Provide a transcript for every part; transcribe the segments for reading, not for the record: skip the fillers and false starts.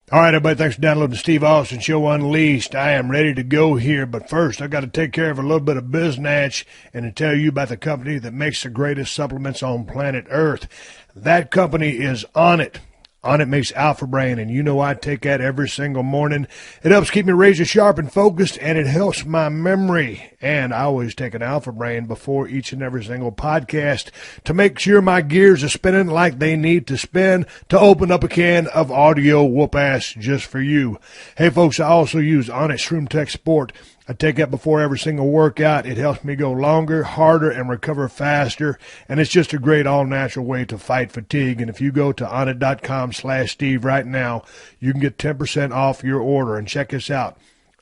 All right, everybody, thanks for downloading the Steve Austin Show Unleashed. I am ready to go here, but first I got to take care of a little bit of business and to tell you about the company that makes the greatest supplements on planet Earth. That company is Onnit. Onnit makes Alpha Brain, and you know I take that every single morning. It helps keep me razor sharp and focused, and it helps my memory. And I always take an Alpha Brain before each and every single podcast to make sure my gears are spinning like they need to spin to open up a can of audio whoop-ass just for you. Hey, folks, I also use Onnit Shroom Tech Sport. I take that before every single workout. It helps me go longer, harder, and recover faster. And it's just a great all-natural way to fight fatigue. And if you go to onnit.com/Steve right now, you can get 10% off your order. And check this out.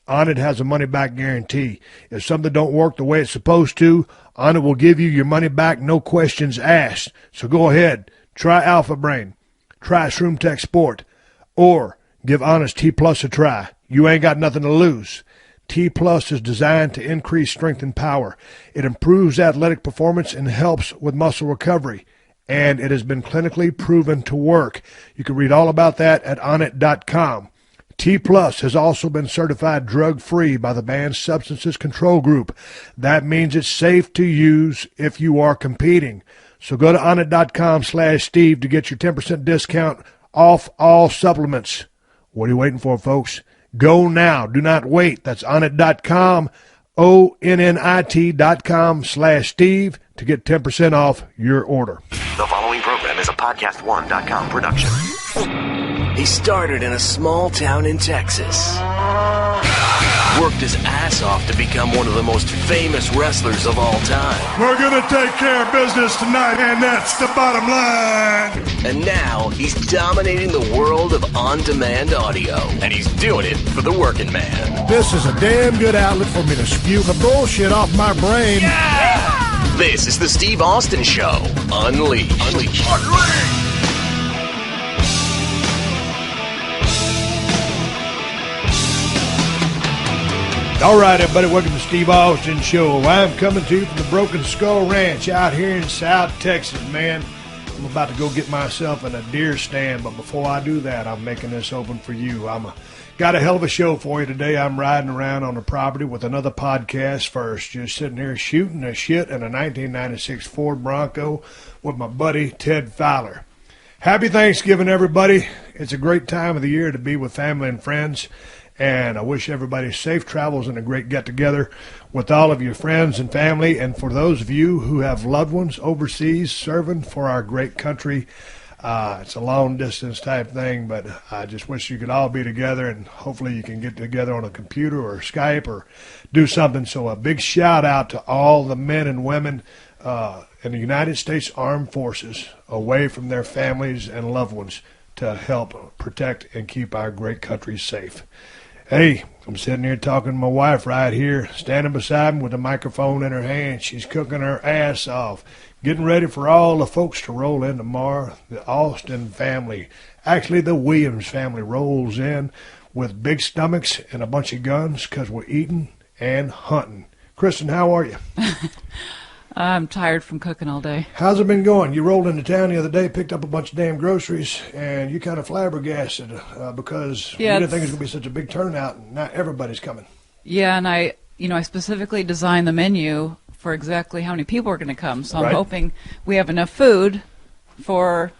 Onnit has a money-back guarantee. If something don't work the way it's supposed to, Onnit will give you your money back, no questions asked. So go ahead. Try Alpha Brain. Try Shroom Tech Sport. Or give Onnit's T Plus a try. You ain't got nothing to lose. T Plus is designed to increase strength and power. It improves athletic performance and helps with muscle recovery. And it has been clinically proven to work. You can read all about that at onnit.com. T Plus has also been certified drug-free by the Banned Substances Control Group. That means it's safe to use if you are competing. So go to onnit.com/Steve to get your 10% discount off all supplements. What are you waiting for, folks? Go now. Do not wait. That's onnit.com, onnit.com/Steve to get 10% off your order. The following program is a podcast1.com production. He started in a small town in Texas. Worked his ass off to become one of the most famous wrestlers of all time. We're going to take care of business tonight, and that's the bottom line. And now he's dominating the world of on-demand audio. And he's doing it for the working man. This is a damn good outlet for me to spew the bullshit off my brain. Yeah! This is the Steve Austin Show. Unleashed. All right, everybody, welcome to Steve Austin Show. I'm coming to you from the Broken Skull Ranch out here in South Texas, man. I'm about to go get myself in a deer stand, but before I do that, I'm making this open for you. Got a hell of a show for you today. I'm riding around on the property with another podcast first, just sitting here shooting the shit in a 1996 Ford Bronco with my buddy Ted Fowler. Happy Thanksgiving, everybody. It's a great time of the year to be with family and friends. And I wish everybody safe travels and a great get-together with all of your friends and family. And for those of you who have loved ones overseas serving for our great country, it's a long-distance type thing, but I just wish you could all be together, and hopefully you can get together on a computer or Skype or do something. So a big shout-out to all the men and women in the United States Armed Forces away from their families and loved ones to help protect and keep our great country safe. Hey, I'm sitting here talking to my wife right here, standing beside me with a microphone in her hand. She's cooking her ass off, getting ready for all the folks to roll in tomorrow. The Austin family, actually the Williams family, rolls in with big stomachs and a bunch of guns because we're eating and hunting. Kristen, how are you? I'm tired from cooking all day. How's it been going? You rolled into town the other day, picked up a bunch of damn groceries, and you kind of flabbergasted because you didn't think it was going to be such a big turnout, and not everybody's coming. Yeah, and I specifically designed the menu for exactly how many people are going to come, so I'm hoping we have enough food for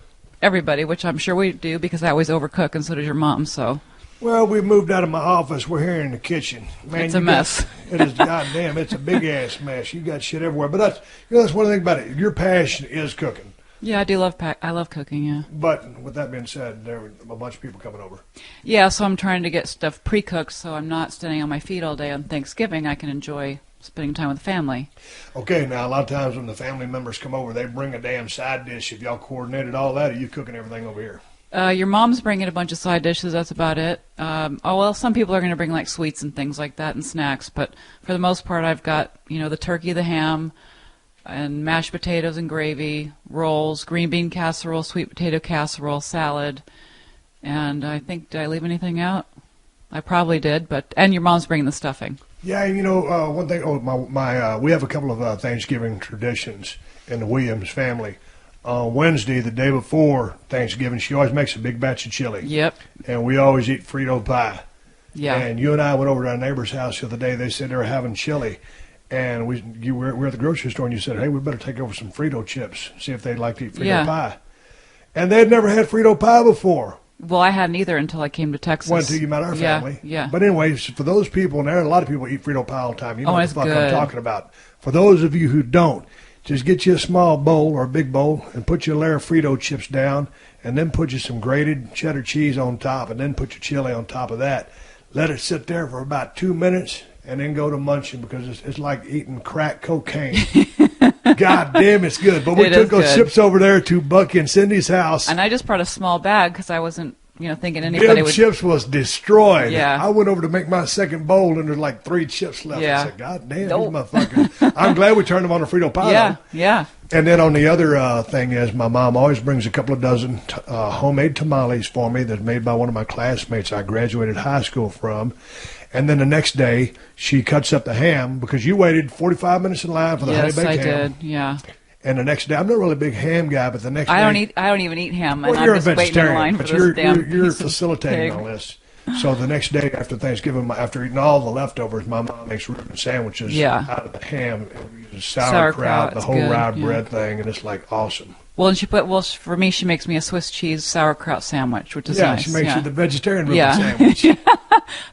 everybody, which I'm sure we do because I always overcook, and so does your mom, so... Well, we moved out of my office. We're here in the kitchen. Man, it's a mess. It is goddamn. It's a big-ass mess. You got shit everywhere. But that's one thing about it. Your passion is cooking. Yeah, I love cooking, yeah. But with that being said, there were a bunch of people coming over. Yeah, so I'm trying to get stuff pre-cooked so I'm not standing on my feet all day on Thanksgiving. I can enjoy spending time with the family. Okay, now a lot of times when the family members come over, they bring a damn side dish. If y'all coordinated all that, or you cooking everything over here? Your mom's bringing a bunch of side dishes. That's about it. Some people are going to bring like sweets and things like that and snacks. But for the most part, I've got, the turkey, the ham, and mashed potatoes and gravy, rolls, green bean casserole, sweet potato casserole, salad. And I think, did I leave anything out? I probably did. And your mom's bringing the stuffing. Yeah, one thing. We have a couple of Thanksgiving traditions in the Williams family. on Wednesday, the day before Thanksgiving, she always makes a big batch of chili. Yep. And we always eat Frito pie. Yeah. And you and I went over to our neighbor's house the other day. They said they were having chili. And we were at the grocery store, and you said, hey, we better take over some Frito chips, see if they'd like to eat Frito pie. And they'd never had Frito pie before. Well, I hadn't either until I came to Texas. Well, until you met our family. Yeah. But anyways, for those people, and there are a lot of people who eat Frito pie all the time. You know what the fuck good. I'm talking about. For those of you who don't, just get you a small bowl or a big bowl and put your layer of Frito chips down, and then put you some grated cheddar cheese on top, and then put your chili on top of that. Let it sit there for about 2 minutes, and then go to munching, because it's like eating crack cocaine. God damn, it's good. But we took those chips over there to Bucky and Cindy's house. And I just brought a small bag because I wasn't, thinking anybody would. Chips was destroyed. Yeah. I went over to make my second bowl, and there's like 3 chips left. Yeah. I said, God damn, these motherfuckers. I'm glad we turned them on a Frito pie. Yeah. And then on the other thing is, my mom always brings a couple of dozen homemade tamales for me that's made by one of my classmates I graduated high school from. And then the next day, she cuts up the ham, because you waited 45 minutes in line for the honey baked ham. Yes, I did. Yeah. And the next day, I'm not really a big ham guy, but the next day, I don't even eat ham. Well, and you're I'm a just waiting in line vegetarian, for but this damn you're piece of facilitating pig. all this. So the next day after Thanksgiving, after eating all the leftovers, my mom makes Reuben sandwiches out of the ham. And uses sauerkraut, the whole rye bread thing, and it's like awesome. Well, and for me, she makes me a Swiss cheese sauerkraut sandwich, which is nice. She makes you the vegetarian Reuben sandwich.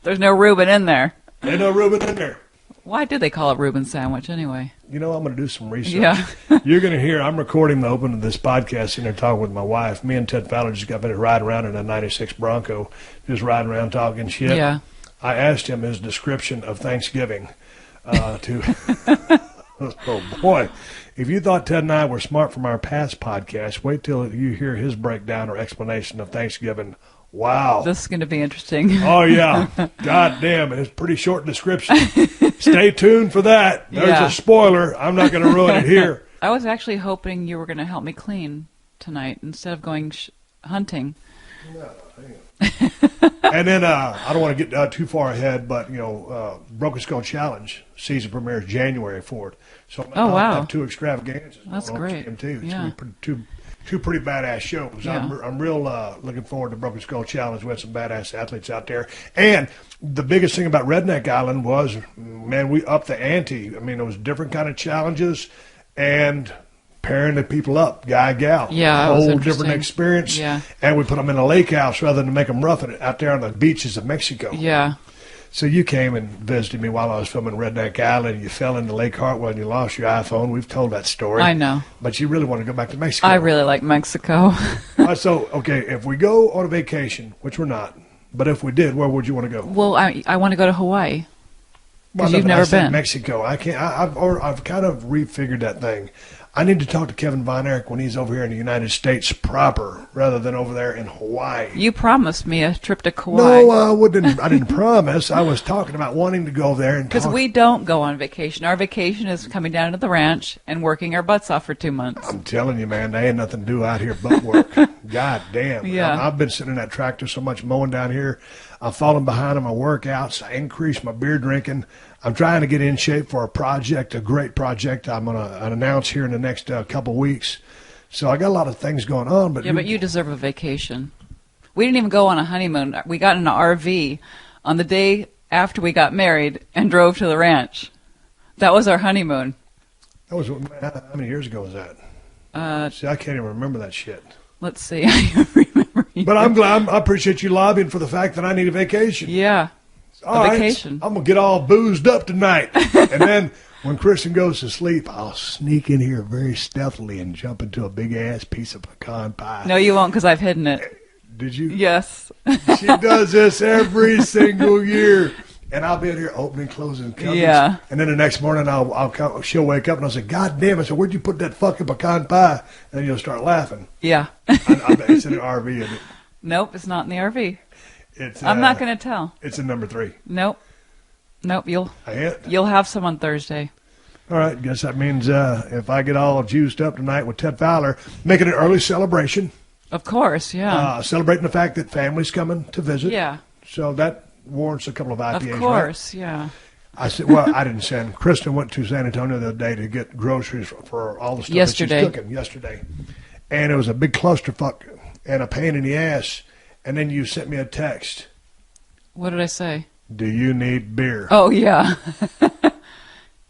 There's no Reuben in there. There's no Reuben in there. Why do they call it Reuben sandwich anyway? I'm going to do some research. Yeah. You're going to hear, I'm recording the open of this podcast, and they're talking with my wife. Me and Ted Fowler just got ready to ride around in a 96 Bronco, just riding around talking shit. Yeah. I asked him his description of Thanksgiving oh, boy. If you thought Ted and I were smart from our past podcast, wait till you hear his breakdown or explanation of Thanksgiving. Wow. This is going to be interesting. Oh, yeah. God damn it. It's a pretty short description. Stay tuned for that. There's a spoiler. I'm not going to ruin it here. I was actually hoping you were going to help me clean tonight instead of going hunting. No, and then I don't want to get too far ahead, but, Broken Skull Challenge season premieres January 4th. So I'm wow. have 2 extravaganzas. That's great. It's going to be two pretty badass shows. Yeah. I'm real looking forward to Broken Skull Challenge. We had some badass athletes out there. And the biggest thing about Redneck Island was, man, we upped the ante. I mean, it was different kind of challenges and pairing the people up, guy, gal. Yeah, a whole different experience. Yeah. And we put them in a lake house rather than make them rough it out there on the beaches of Mexico. Yeah. So you came and visited me while I was filming Redneck Island. You fell into Lake Hartwell and you lost your iPhone. We've told that story. I know. But you really want to go back to Mexico. I really like Mexico. So, okay, if we go on a vacation, which we're not, but if we did, where would you want to go? Well, I want to go to Hawaii. Because Well, you've never been. Mexico. I can't. I've kind of refigured that thing. I need to talk to Kevin Von Erich when he's over here in the United States proper, rather than over there in Hawaii. You promised me a trip to Kauai. No, I didn't promise. I was talking about wanting to go there and because we don't go on vacation. Our vacation is coming down to the ranch and working our butts off for 2 months. I'm telling you, man, there ain't nothing to do out here but work. God damn. Yeah. I've been sitting in that tractor so much mowing down here. I've fallen behind on my workouts. I increased my beer drinking. I'm trying to get in shape for a great project I'm going to announce here in the next couple weeks. So I got a lot of things going on. But but you deserve a vacation. We didn't even go on a honeymoon. We got in an RV on the day after we got married and drove to the ranch. That was our honeymoon. That was, how many years ago was that? See, I can't even remember that shit. Let's see. I remember you. But I'm glad. I appreciate you lobbying for the fact that I need a vacation. Yeah. All right, vacation. I'm going to get all boozed up tonight. And then when Kristen goes to sleep, I'll sneak in here very stealthily and jump into a big-ass piece of pecan pie. No, you won't because I've hidden it. Did you? Yes. She does this every single year. And I'll be in here opening, closing covers. Yeah. And then the next morning, she'll wake up and I'll say, God damn it. So where'd you put that fucking pecan pie? And then you'll start laughing. Yeah. I bet it's in the RV, isn't it? Nope, it's not in the RV. It's, I'm not going to tell. It's in number 3. Nope. You'll You'll have some on Thursday. All right, guess that means if I get all juiced up tonight with Ted Fowler, making an early celebration. Of course, yeah. Celebrating the fact that family's coming to visit. Yeah. So that warrants a couple of IPAs, Of course, right? yeah. I said, well, I didn't send. Kristen went to San Antonio the other day to get groceries for all the stuff that she's cooking yesterday. and it was a big clusterfuck and a pain in the ass. And then you sent me a text. What did I say? Do you need beer? Oh, yeah.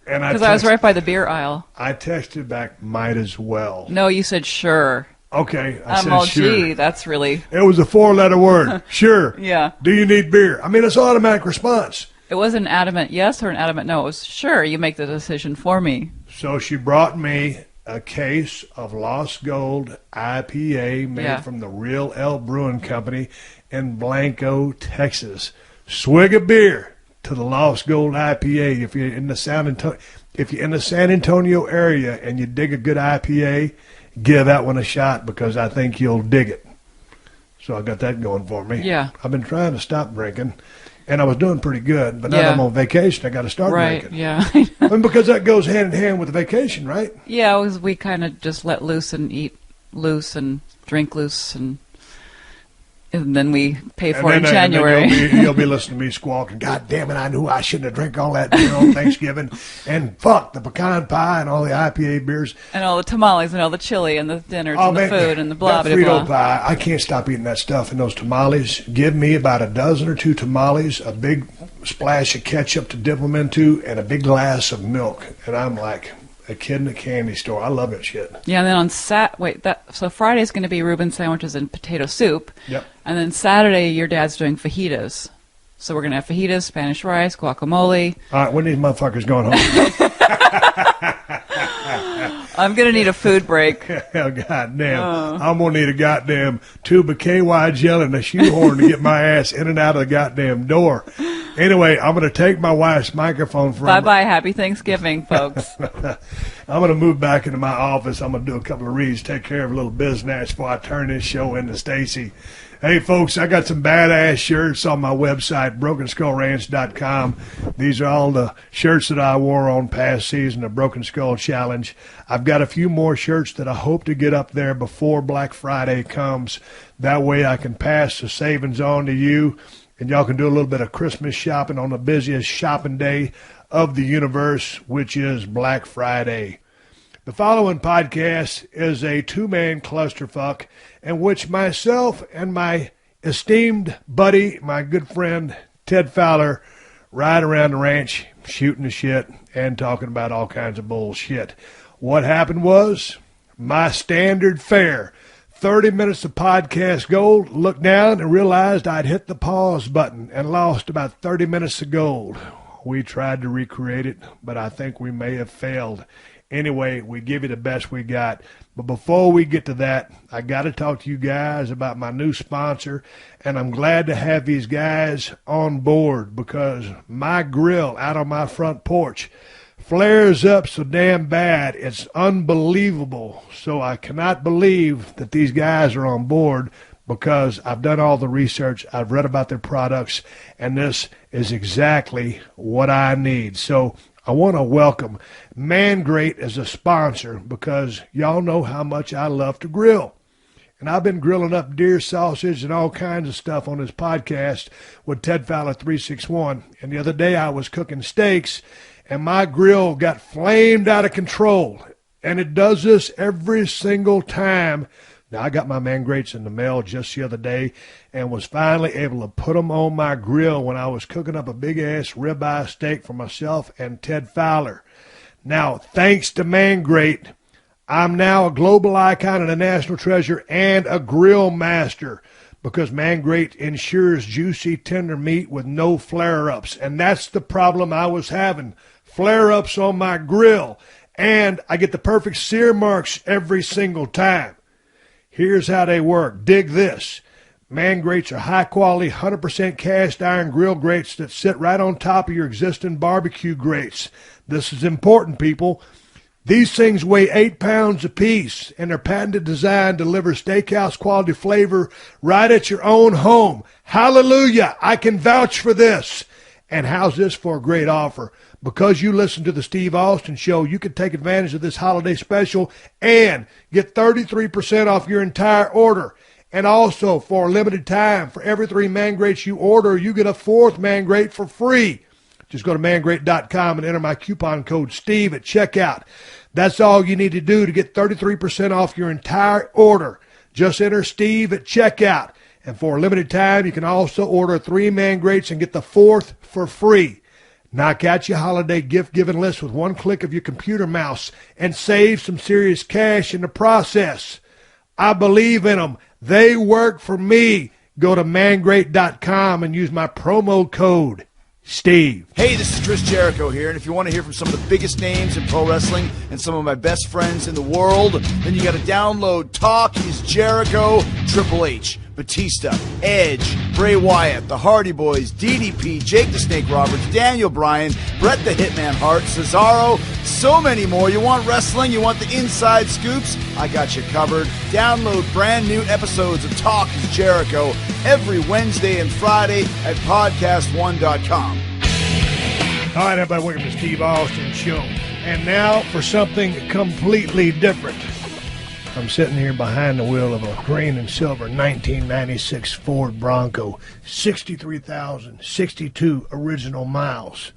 Because I was right by the beer aisle. I texted back, might as well. No, you said sure. Okay, I'm all, gee, that's really... It was a 4-letter word. Sure. Yeah. Do you need beer? I mean, it's an automatic response. It was an adamant yes or an adamant no. It was sure, you make the decision for me. So she brought me a case of Lost Gold IPA made from the Real Ale Brewing Company in Blanco, Texas. Swig of beer to the Lost Gold IPA. If you're in the San Antonio area and you dig a good IPA, give that one a shot because I think you'll dig it. So I got that going for me. Yeah. I've been trying to stop drinking, and I was doing pretty good, but now that I'm on vacation, I got to start drinking. Right, yeah. I mean, because that goes hand in hand with the vacation, right? Yeah, we kind of just let loose and eat loose and drink loose, and then we pay for it in January. You'll be listening to me squawking, God damn it, I knew I shouldn't have drank all that beer on Thanksgiving. And fuck, the pecan pie and all the IPA beers. And all the tamales and all the chili and the dinners and the food and the blah, blah, blah. Frito pie, I can't stop eating that stuff and those tamales. Give me about a dozen or two tamales, a big splash of ketchup to dip them into, and a big glass of milk. And I'm like a kid in a candy store. I love that shit. Yeah, and then on so Friday's going to be Reuben sandwiches and potato soup. Yep. And then Saturday, your dad's doing fajitas. So we're going to have fajitas, Spanish rice, guacamole. All right, when these motherfuckers going home? I'm going to need a food break. Hell, goddamn. I'm going to need a goddamn tube of KY jelly and a shoehorn to get my ass in and out of the goddamn door. Anyway, I'm going to take my wife's microphone from Bye-bye. Happy Thanksgiving, folks. I'm going to move back into my office. I'm going to do a couple of reads, take care of a little business before I turn this show into Stacy. Hey, folks, I got some badass shirts on my website, BrokenSkullRanch.com. These are all the shirts that I wore on past season of Broken Skull Challenge. I've got a few more shirts that I hope to get up there before Black Friday comes. That way I can pass the savings on to you, and y'all can do a little bit of Christmas shopping on the busiest shopping day of the universe, which is Black Friday. The following podcast is a two-man clusterfuck in which myself and my esteemed buddy, my good friend Ted Fowler, ride around the ranch shooting the shit and talking about all kinds of bullshit. What happened was my standard fare, 30 minutes of podcast gold, looked down and realized I'd hit the pause button and lost about 30 minutes of gold. We tried to recreate it, but I think we may have failed. Anyway, we give you the best we got. But before we get to that, I got to talk to you guys about my new sponsor, and I'm glad to have these guys on board because my grill out on my front porch flares up so damn bad, it's unbelievable. So I cannot believe that these guys are on board because I've done all the research, I've read about their products, and this is exactly what I need. So I want to welcome Man Great as a sponsor because y'all know how much I love to grill. And I've been grilling up deer sausage and all kinds of stuff on this podcast with Ted Fowler 361. And the other day I was cooking steaks and my grill got flamed out of control. And it does this every single time. Now, I got my Man Greats in the mail just the other day and was finally able to put them on my grill when I was cooking up a big-ass ribeye steak for myself and Ted Fowler. Now, thanks to Man Great, I'm now a global icon and a national treasure and a grill master because Man Great ensures juicy, tender meat with no flare-ups. And that's the problem I was having, flare-ups on my grill. And I get the perfect sear marks every single time. Here's how they work. Dig this. Man Grates are high-quality, 100% cast iron grill grates that sit right on top of your existing barbecue grates. This is important, people. These things weigh 8 pounds apiece, and their patented design delivers steakhouse-quality flavor right at your own home. Hallelujah! I can vouch for this. And how's this for a great offer? Because you listen to the Steve Austin Show, you can take advantage of this holiday special and get 33% off your entire order. And also, for a limited time, for every 3 Man Grates you order, you get a 4th Man Grate for free. Just go to mangrate.com and enter my coupon code Steve at checkout. That's all you need to do to get 33% off your entire order. Just enter Steve at checkout. And for a limited time, you can also order 3 man grates and get the 4th for free. Knock out your holiday gift-giving list with one click of your computer mouse and save some serious cash in the process. I believe in them. They work for me. Go to mangrate.com and use my promo code Steve. Hey, this is Chris Jericho here, and if you want to hear from some of the biggest names in pro wrestling and some of my best friends in the world, then you got to download Talk is Jericho, Triple H, Batista, Edge, Bray Wyatt, the Hardy Boys, DDP, Jake the Snake Roberts, Daniel Bryan, Bret the Hitman Hart, Cesaro, so many more. You want wrestling? You want the inside scoops? I got you covered. Download brand new episodes of Talk is Jericho every Wednesday and Friday at podcast1.com. All right, everybody, welcome to Steve Austin Show. And now for something completely different. I'm sitting here behind the wheel of a green and silver 1996 Ford Bronco, 63,062 original miles.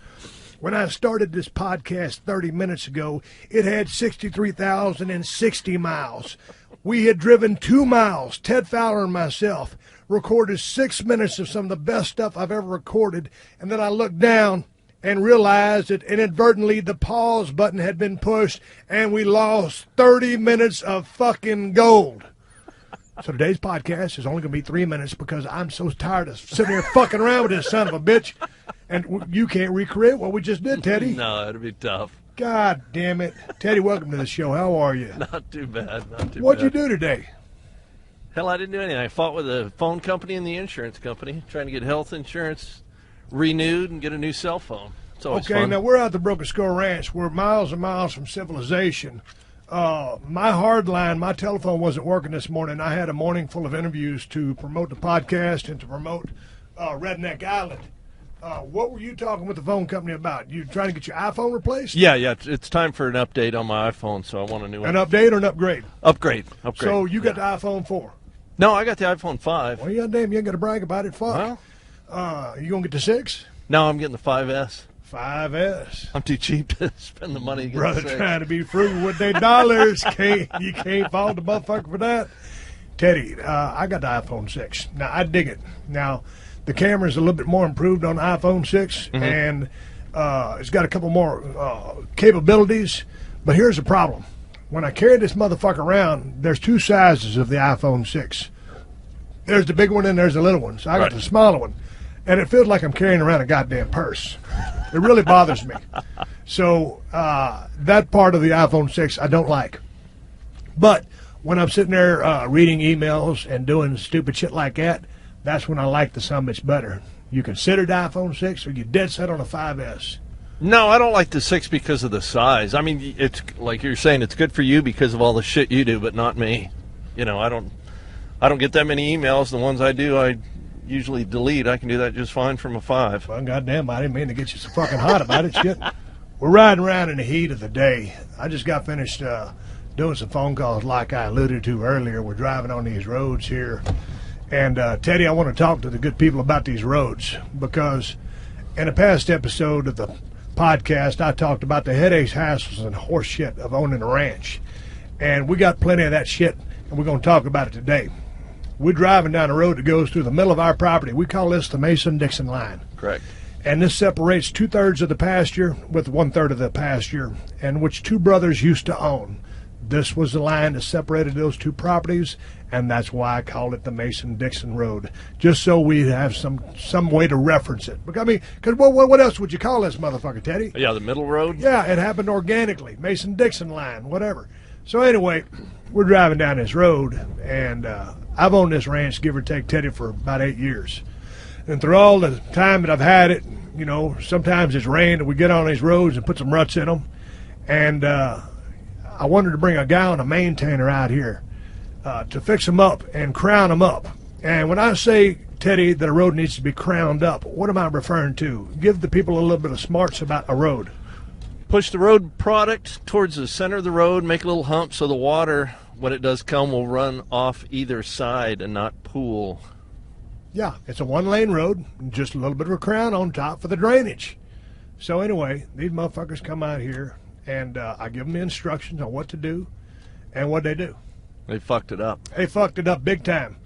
When I started this podcast 30 minutes ago, it had 63,060 miles. We had driven 2 miles, Ted Fowler and myself, recorded 6 minutes of some of the best stuff I've ever recorded, and then I looked down and realized that inadvertently the pause button had been pushed and we lost 30 minutes of fucking gold. So today's podcast is only going to be 3 minutes because I'm so tired of sitting here fucking around with this son of a bitch. And you can't recreate what we just did, Teddy. No, it'll be tough. God damn it. Teddy, welcome to the show. How are you? Not too bad. What'd you do today? Hell, I didn't do anything. I fought with the phone company and the insurance company, trying to get health insurance renewed and get a new cell phone. It's always fun. Now we're out at the Broken Skull Ranch. We're miles and miles from civilization. My hard line, my telephone wasn't working this morning. I had a morning full of interviews to promote the podcast and to promote Redneck Island. What were you talking with the phone company about? You trying to get your iPhone replaced? Yeah. It's time for an update on my iPhone, so I want a new one. An update or an upgrade? Upgrade. So you got the iPhone 4? No, I got the iPhone 5. Well, goddamn, you ain't got to brag about it. Fuck. Well, you going to get the 6? No, I'm getting the 5S. 5S. I'm too cheap to spend the money to get Brother the 6. Trying to be frugal with their dollars. You can't fault the motherfucker for that. Teddy, I got the iPhone 6. Now, I dig it. Now, the camera's a little bit more improved on the iPhone 6, and it's got a couple more capabilities. But here's the problem. When I carry this motherfucker around, there's 2 sizes of the iPhone 6. There's the big one and there's the little one. So I got the smaller one. And it feels like I'm carrying around a goddamn purse. It really bothers me. So that part of the iPhone 6 I don't like. But when I'm sitting there reading emails and doing stupid shit like that, that's when I like the summits better. You consider the iPhone 6 or you dead set on a 5S? No, I don't like the 6 because of the size. I mean, it's like you're saying, it's good for you because of all the shit you do, but not me. You know, I don't get that many emails. The ones I do, I usually delete. I can do that just fine from a 5. Well, goddamn, I didn't mean to get you so fucking hot about it. Shit. We're riding around in the heat of the day. I just got finished doing some phone calls like I alluded to earlier. We're driving on these roads here. And, Teddy, I want to talk to the good people about these roads because in a past episode of the podcast, I talked about the headaches, hassles, and horse shit of owning a ranch. And we got plenty of that shit, and we're going to talk about it today. We're driving down a road that goes through the middle of our property. We call this the Mason-Dixon line. Correct. And this separates 2/3 of the pasture with 1/3 of the pasture, and which 2 brothers used to own. This was the line that separated those 2 properties, and that's why I call it the Mason-Dixon Road, just so we have some way to reference it. Because, I mean, what else would you call this motherfucker, Teddy? Yeah, the middle road? Yeah, it happened organically. Mason-Dixon line, whatever. So anyway, we're driving down this road, and I've owned this ranch, give or take, Teddy, for about 8 years. And through all the time that I've had it, you know, sometimes it's rained and we get on these roads and put some ruts in them. And I wanted to bring a guy on a maintainer out here to fix them up and crown them up. And when I say, Teddy, that a road needs to be crowned up, what am I referring to? Give the people a little bit of smarts about a road. Push the road product towards the center of the road, make a little hump so the water, when it does come, will run off either side and not pool. Yeah, it's a 1-lane road, just a little bit of a crown on top for the drainage. So anyway, these motherfuckers come out here, and I give them the instructions on what to do, and what they do. They fucked it up. They fucked it up big time.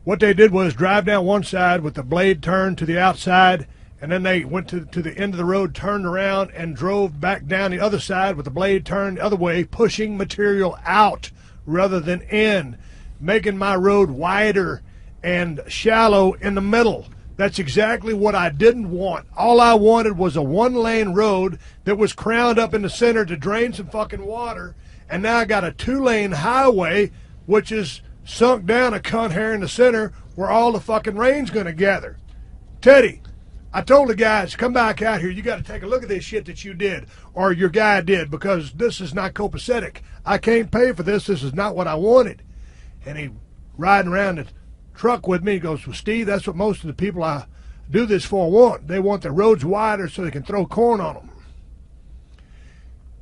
What they did was drive down one side with the blade turned to the outside, and then they went to the end of the road, turned around, and drove back down the other side with the blade turned the other way, pushing material out rather than in, making my road wider and shallow in the middle. That's exactly what I didn't want. All I wanted was a one-lane road that was crowned up in the center to drain some fucking water, and now I got a two-lane highway, which is sunk down a cunt hair in the center where all the fucking rain's going to gather. Teddy, I told the guys, come back out here. You got to take a look at this shit that you did, or your guy did, because this is not copacetic. I can't pay for this. This is not what I wanted. And he riding around the truck with me. He goes, well, Steve, that's what most of the people I do this for want. They want the roads wider so they can throw corn on them.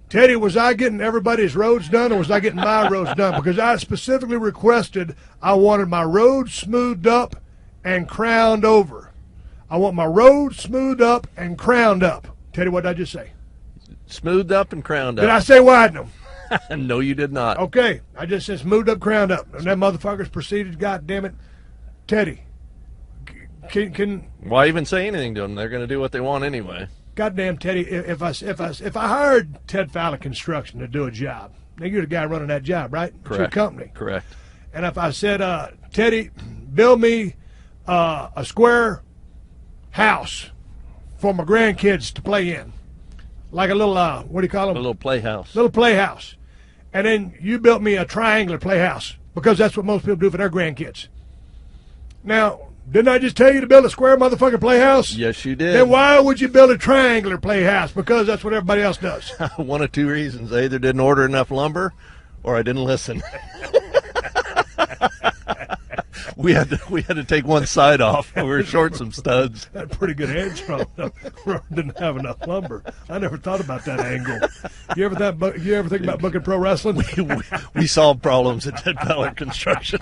Teddy, was I getting everybody's roads done, or was I getting my roads done? Because I specifically requested I wanted my road smoothed up and crowned over. I want my road smoothed up and crowned up. Teddy, what did I just say? Smoothed up and crowned up. Did I say widen them? No, you did not. Okay, I just said smoothed up, crowned up. And that motherfuckers proceeded, God damn it. Teddy, can why even say anything to them? They're going to do what they want anyway. Goddamn, Teddy, if I hired Ted Fowler Construction to do a job, now you're the guy running that job, right? Correct. It's your company. Correct. And if I said, Teddy, build me a square house for my grandkids to play in, like a little, what do you call them? A little playhouse. Little playhouse. And then you built me a triangular playhouse, because that's what most people do for their grandkids. Now, didn't I just tell you to build a square motherfucking playhouse? Yes, you did. Then why would you build a triangular playhouse? Because that's what everybody else does. One of two reasons. I either didn't order enough lumber, or I didn't listen. We had to take one side off. We were short some studs. Had a pretty good answer on it. Didn't have enough lumber. I never thought about that angle. You ever think about booking pro wrestling? We solve problems at Ted Fowler Construction.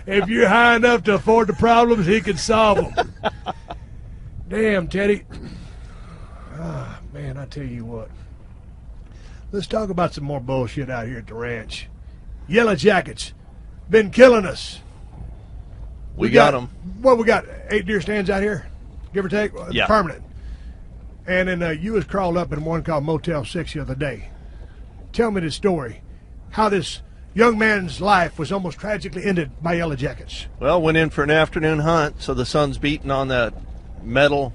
If you're high enough to afford the problems, he can solve them. Damn, Teddy. Ah, man, I tell you what. Let's talk about some more bullshit out here at the ranch. Yellow Jackets been killing us. We got them. What, we got 8 deer stands out here, give or take? Yeah. Permanent. And then you was crawled up in one called Motel 6 the other day. Tell me the story. How this young man's life was almost tragically ended by Yellow Jackets. Well, went in for an afternoon hunt, so the sun's beating on that metal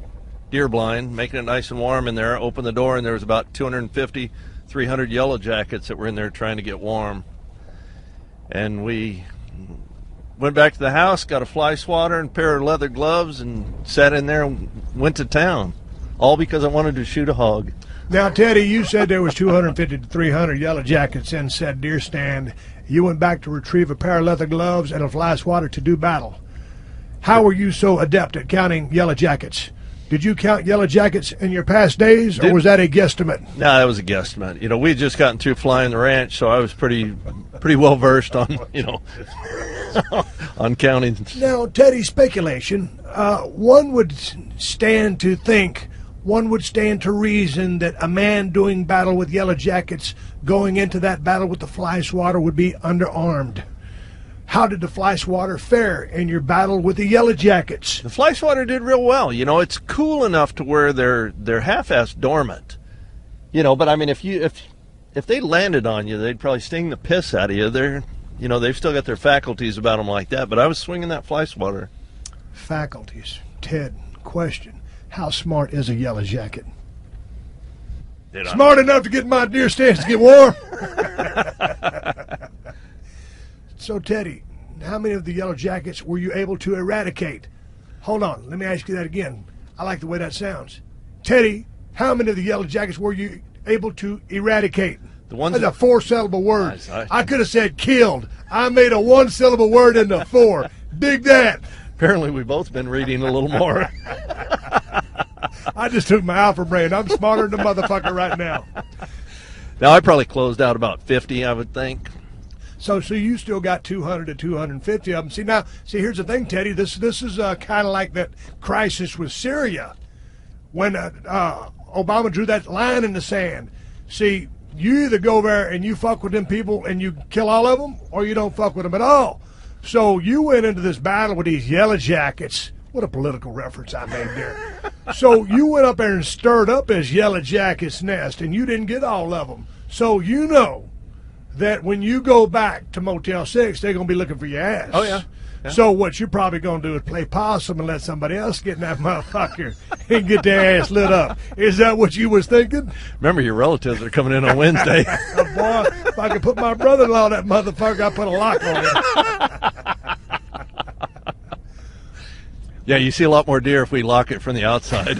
deer blind, making it nice and warm in there. Opened the door, and there was about 250, 300 Yellow Jackets that were in there trying to get warm. And we went back to the house, got a fly swatter and a pair of leather gloves, and sat in there and went to town, all because I wanted to shoot a hog. Now, Teddy, you said there was 250 to 300 Yellow Jackets in said deer stand. You went back to retrieve a pair of leather gloves and a fly swatter to do battle. How were you so adept at counting Yellow Jackets? Did you count Yellow Jackets in your past days, or was that a guesstimate? No, that was a guesstimate. You know, we had just gotten through flying the ranch, so I was pretty well versed on, on counting. Now, Teddy, speculation. One would stand to think, one would stand to reason that a man doing battle with Yellow Jackets going into that battle with the fly swatter would be underarmed. How did the fly swatter fare in your battle with the Yellow Jackets? The fly swatter did real well. You know, it's cool enough to where they're half-ass dormant. You know, but I mean, if they landed on you, they'd probably sting the piss out of you. They've still got their faculties about them like that. But I was swinging that fly swatter. Faculties, Ted. Question: how smart is a Yellow Jacket? Smart enough to get my deer stands to get warm. So, Teddy, how many of the Yellow Jackets were you able to eradicate? Hold on, let me ask you that again. I like the way that sounds. Teddy, how many of the Yellow Jackets were you able to eradicate? That's a 4-syllable word. Nice. I could have said killed. I made a 1-syllable word into 4. Dig that. Apparently, we've both been reading a little more. I just took my alpha brain. I'm smarter than a motherfucker right now. Now, I probably closed out about 50, I would think. So you still got 200 to 250 of them. See, here's the thing, Teddy. This is kind of like that crisis with Syria when Obama drew that line in the sand. See, you either go there and you fuck with them people and you kill all of them, or you don't fuck with them at all. So you went into this battle with these yellow jackets. What a political reference I made there. So you went up there and stirred up his yellow jacket's nest, and you didn't get all of them. So you know that when you go back to Motel 6, they're going to be looking for your ass. Oh, yeah. Yeah. So what you're probably going to do is play possum and let somebody else get in that motherfucker and get their ass lit up. Is that what you was thinking? Remember, your relatives are coming in on Wednesday. Boy, if I could put my brother-in-law in that motherfucker, I'd put a lock on it. Yeah, you see a lot more deer if we lock it from the outside.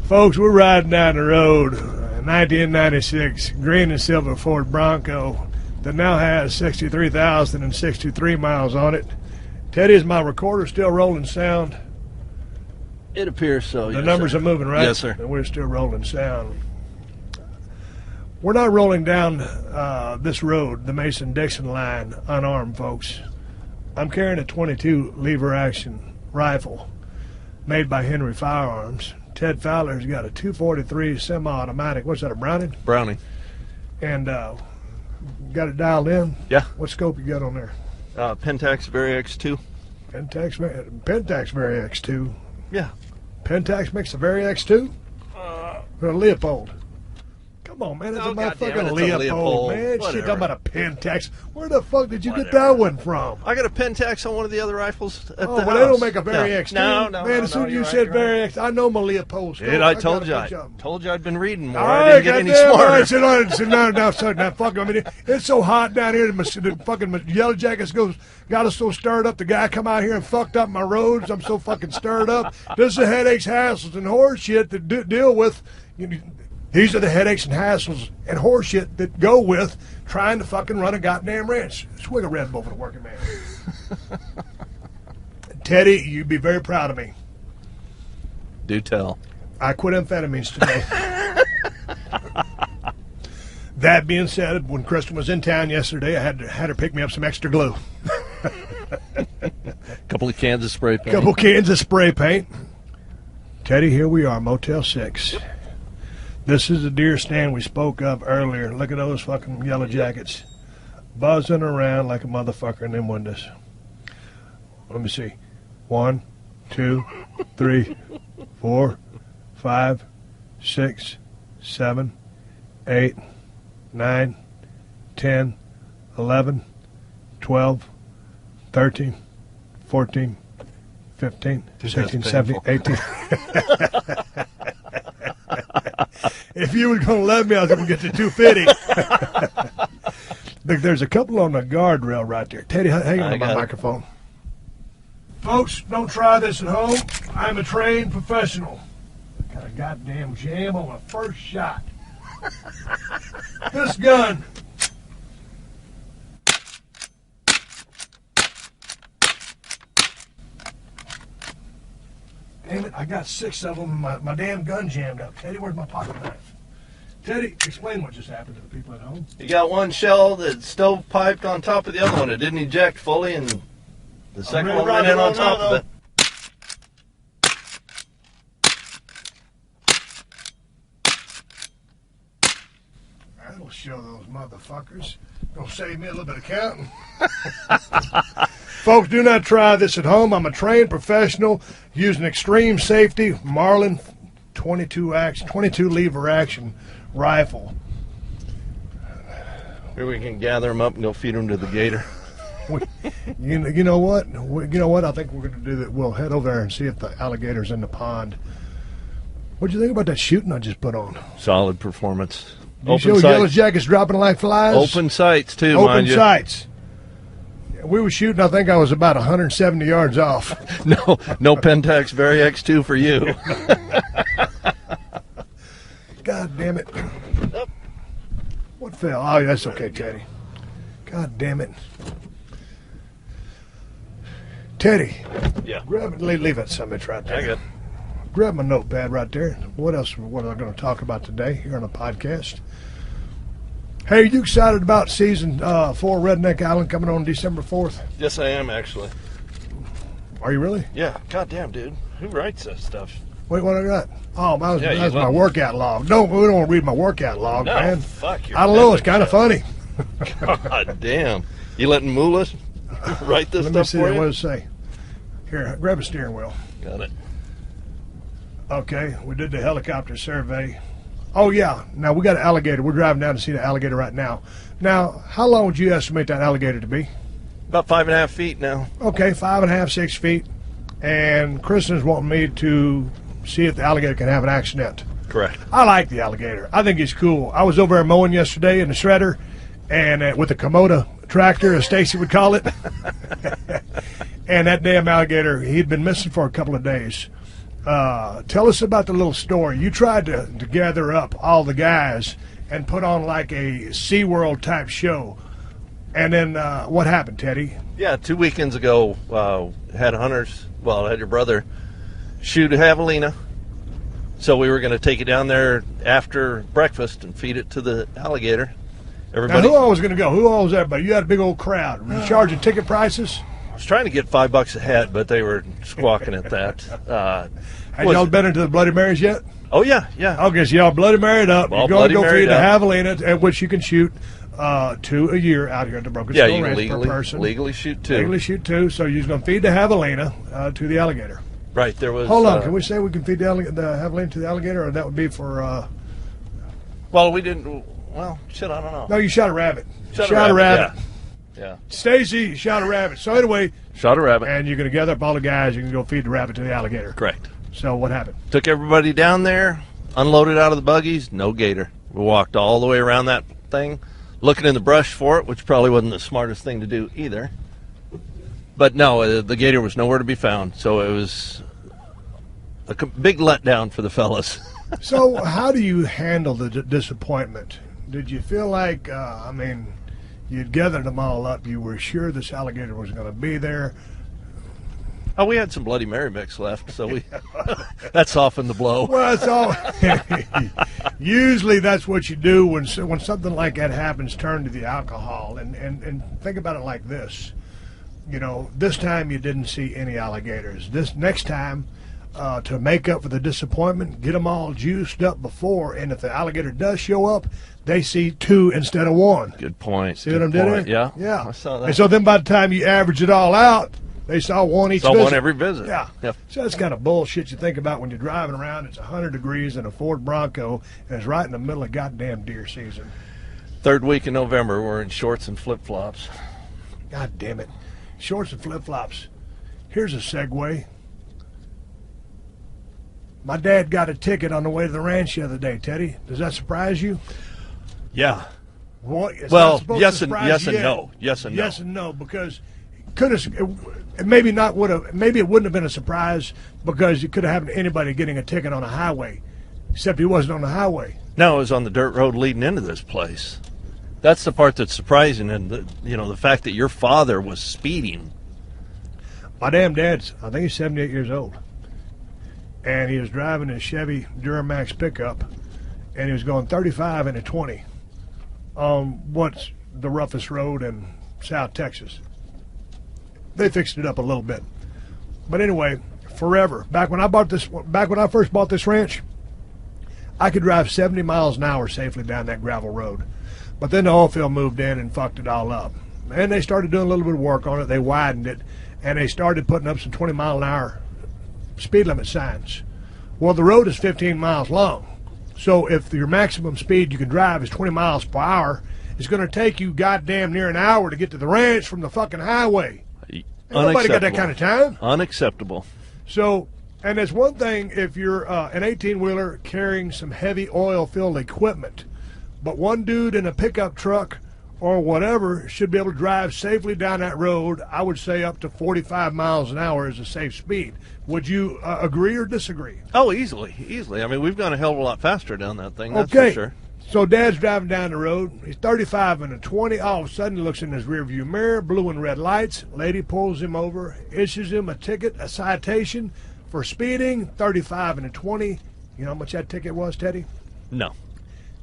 Folks, we're riding down the road, 1996 green and silver Ford Bronco that now has 63,063 miles on it. Teddy, is my recorder still rolling sound? It appears so. The numbers are moving, right? Yes, sir. And we're still rolling sound. We're not rolling down this road, the Mason-Dixon line, unarmed, folks. I'm carrying a 22 lever action rifle made by Henry Firearms. Ted Fowler's got a 243 semi-automatic. What's that, a Browning? Browning. And got it dialed in? Yeah. What scope you got on there? Pentax Vari X2. Pentax Vari X2. Yeah. Pentax makes a Vari X2? Or a Leopold? Come on, man. It's a motherfucking Leopold, man. Whatever. Shit, talking about a Pentax. Where the fuck did you get that one from? I got a Pentax on one of the other rifles at the house. Well, they don't make a Vari X2. No, Man, as soon as you said Vari X, I know my Leopold scope. Dude, I told you I'd been reading more. All I right, didn't get any smarter. Now, fuck, I mean, it's so hot down here. The fucking Yellow Jackets got us so stirred up. The guy come out here and fucked up my roads. I'm so fucking stirred up. This is the headaches, hassles, and horse shit to deal with. These are the headaches and hassles and horse shit that go with trying to fucking run a goddamn ranch. Swig a Red Bull for the working man. Teddy, you'd be very proud of me. Do tell. I quit amphetamines today. That being said, when Kristen was in town yesterday, I had her pick me up some extra glue. Couple of cans of spray paint. Couple cans of spray paint. Teddy, here we are, Motel 6. This is the deer stand we spoke of earlier. Look at those fucking yellow jackets. Buzzing around like a motherfucker in them windows. Let me see. 1, 2, 3, 4, 5, 6, 7, 8, 9, 10, 11, 12, 13, 14, 15, 16, 17, 18. If you were going to let me, I was going to get to 250. Look, there's a couple on the guardrail right there. Teddy, hang on to my microphone. Folks, don't try this at home. I'm a trained professional. Got a goddamn jam on my first shot. This gun. Damn it, I got 6 of them. My damn gun jammed up. Teddy, where's my pocket knife? Teddy, explain what just happened to the people at home. You got one shell that's stovepiped on top of the other one. It didn't eject fully, and the second one went in on top of it. That'll show those motherfuckers. Gonna save me a little bit of counting. Folks, do not try this at home. I'm a trained professional using extreme safety Marlin 22 lever action rifle. Maybe we can gather them up and go feed them to the gator. You know what? I think we're going to do that. We'll head over there and see if the alligator's in the pond. What'd you think about that shooting I just put on? Solid performance. You show Yellow Jackets dropping like flies? Open sights, too, mind you. Open sights. We were shooting, I think I was about 170 yards off. No Pentax Vari X2 for you. God damn it. What fell? Oh, that's okay, Teddy. God damn it. Teddy. Yeah. Grab it. Leave that summit right there. I got it. Grab my notepad right there. What am I going to talk about today here on the podcast? Hey, are you excited about season 4 Redneck Island coming on December 4th? Yes, I am, actually. Are you really? Yeah. Goddamn, dude. Who writes that stuff? Wait, what I got? Oh, that's my love workout log. No, we don't want to read my workout log, No, man. fuck your I don't know. It's kind of funny. God damn. You letting Moolah write this Let me stuff see for what you? it say. Here, grab a steering wheel. Got it. Okay, we did the helicopter survey. Oh, yeah. Now, we got an alligator. We're driving down to see the alligator right now. Now, how long would you estimate that alligator to be? About 5.5 feet now. Okay, 5.5, 6 feet. And Kristen's wanting me to see if the alligator can have an accident. Correct. I like the alligator. I think he's cool. I was over there mowing yesterday in the shredder, and with the Komodo tractor, as Stacy would call it. And that damn alligator, he'd been missing for a couple of days. Tell us about the little story. You tried to gather up all the guys and put on like a SeaWorld type show. And then what happened, Teddy? Yeah, 2 weekends ago, had hunters, I had your brother shoot a javelina. So we were going to take it down there after breakfast and feed it to the alligator. Now, who all was going to go? Who all was everybody? You had a big old crowd. Were you charging ticket prices? I was trying to get $5 a head, but they were squawking at that. Had y'all been into the Bloody Marys yet? Oh, yeah. Okay, so y'all Bloody Married up. All You're going to go Bloody feed the Maried javelina, at which you can shoot 2 a year out here at the Broken Yeah, Skull you can Ranch per person. legally shoot 2. Legally shoot 2, so you're going to feed the javelina to the alligator. Right, there was... Hold on, can we say we can feed the javelina to the alligator, or that would be for... Well, we didn't... Well, shit, I don't know. No, you shot a rabbit. Shot a rabbit. Yeah. Stacy shot a rabbit. So anyway... Shot a rabbit. And you're going to gather up all the guys, you can go feed the rabbit to the alligator. Correct. So what happened? Took everybody down there, unloaded out of the buggies, no gator. We walked all the way around that thing, looking in the brush for it, which probably wasn't the smartest thing to do either. But no, the gator was nowhere to be found, so it was a big letdown for the fellas. So how do you handle the disappointment? Did you feel like, you'd gathered them all up, you were sure this alligator was going to be there? Oh, we had some Bloody Mary mix left, so that softened the blow. Well, that's all. Usually that's what you do when something like that happens, turn to the alcohol. And think about it like this. This time you didn't see any alligators. This next time, to make up for the disappointment, get them all juiced up before, and if the alligator does show up, they see 2 instead of 1. Good point. See what I'm doing? Yeah. Yeah. I saw that. And so then by the time you average it all out, they saw 1 each visit. One every visit. Yeah. Yep. So that's kind of bullshit you think about when you're driving around. It's 100 degrees in a Ford Bronco, and it's right in the middle of goddamn deer season. 3rd week in November, we're in shorts and flip-flops. God damn it. Shorts and flip-flops. Here's a segue. My dad got a ticket on the way to the ranch the other day, Teddy. Does that surprise you? Yeah. Well, yes and no. Yes and no. Yes and no, because maybe it wouldn't have been a surprise because it could have happened to anybody getting a ticket on a highway, except he wasn't on the highway. No, it was on the dirt road leading into this place. That's the part that's surprising, and the fact that your father was speeding. My damn dad's, I think he's 78 years old, and he was driving a Chevy Duramax pickup, and he was going 35 and a 20 on what's the roughest road in South Texas. They fixed it up a little bit, but anyway, forever. Back when I first bought this ranch, I could drive 70 miles an hour safely down that gravel road. But then the oil field moved in and fucked it all up. And they started doing a little bit of work on it. They widened it, and they started putting up some 20-mile-an-hour speed limit signs. Well, the road is 15 miles long. So if your maximum speed you can drive is 20 miles per hour, it's going to take you goddamn near an hour to get to the ranch from the fucking highway. Nobody got that kind of time. Unacceptable. So, and it's one thing if you're an 18-wheeler carrying some heavy oil-filled equipment, but one dude in a pickup truck or whatever should be able to drive safely down that road. I would say up to 45 miles an hour is a safe speed. Would you agree or disagree? Oh, easily. I mean, we've gone a hell of a lot faster down that thing, that's okay. for sure. So Dad's driving down the road. He's 35 and a 20. All of a sudden, he looks in his rearview mirror, blue and red lights. Lady pulls him over, issues him a ticket, a citation for speeding, 35 and a 20. You know how much that ticket was, Teddy? No.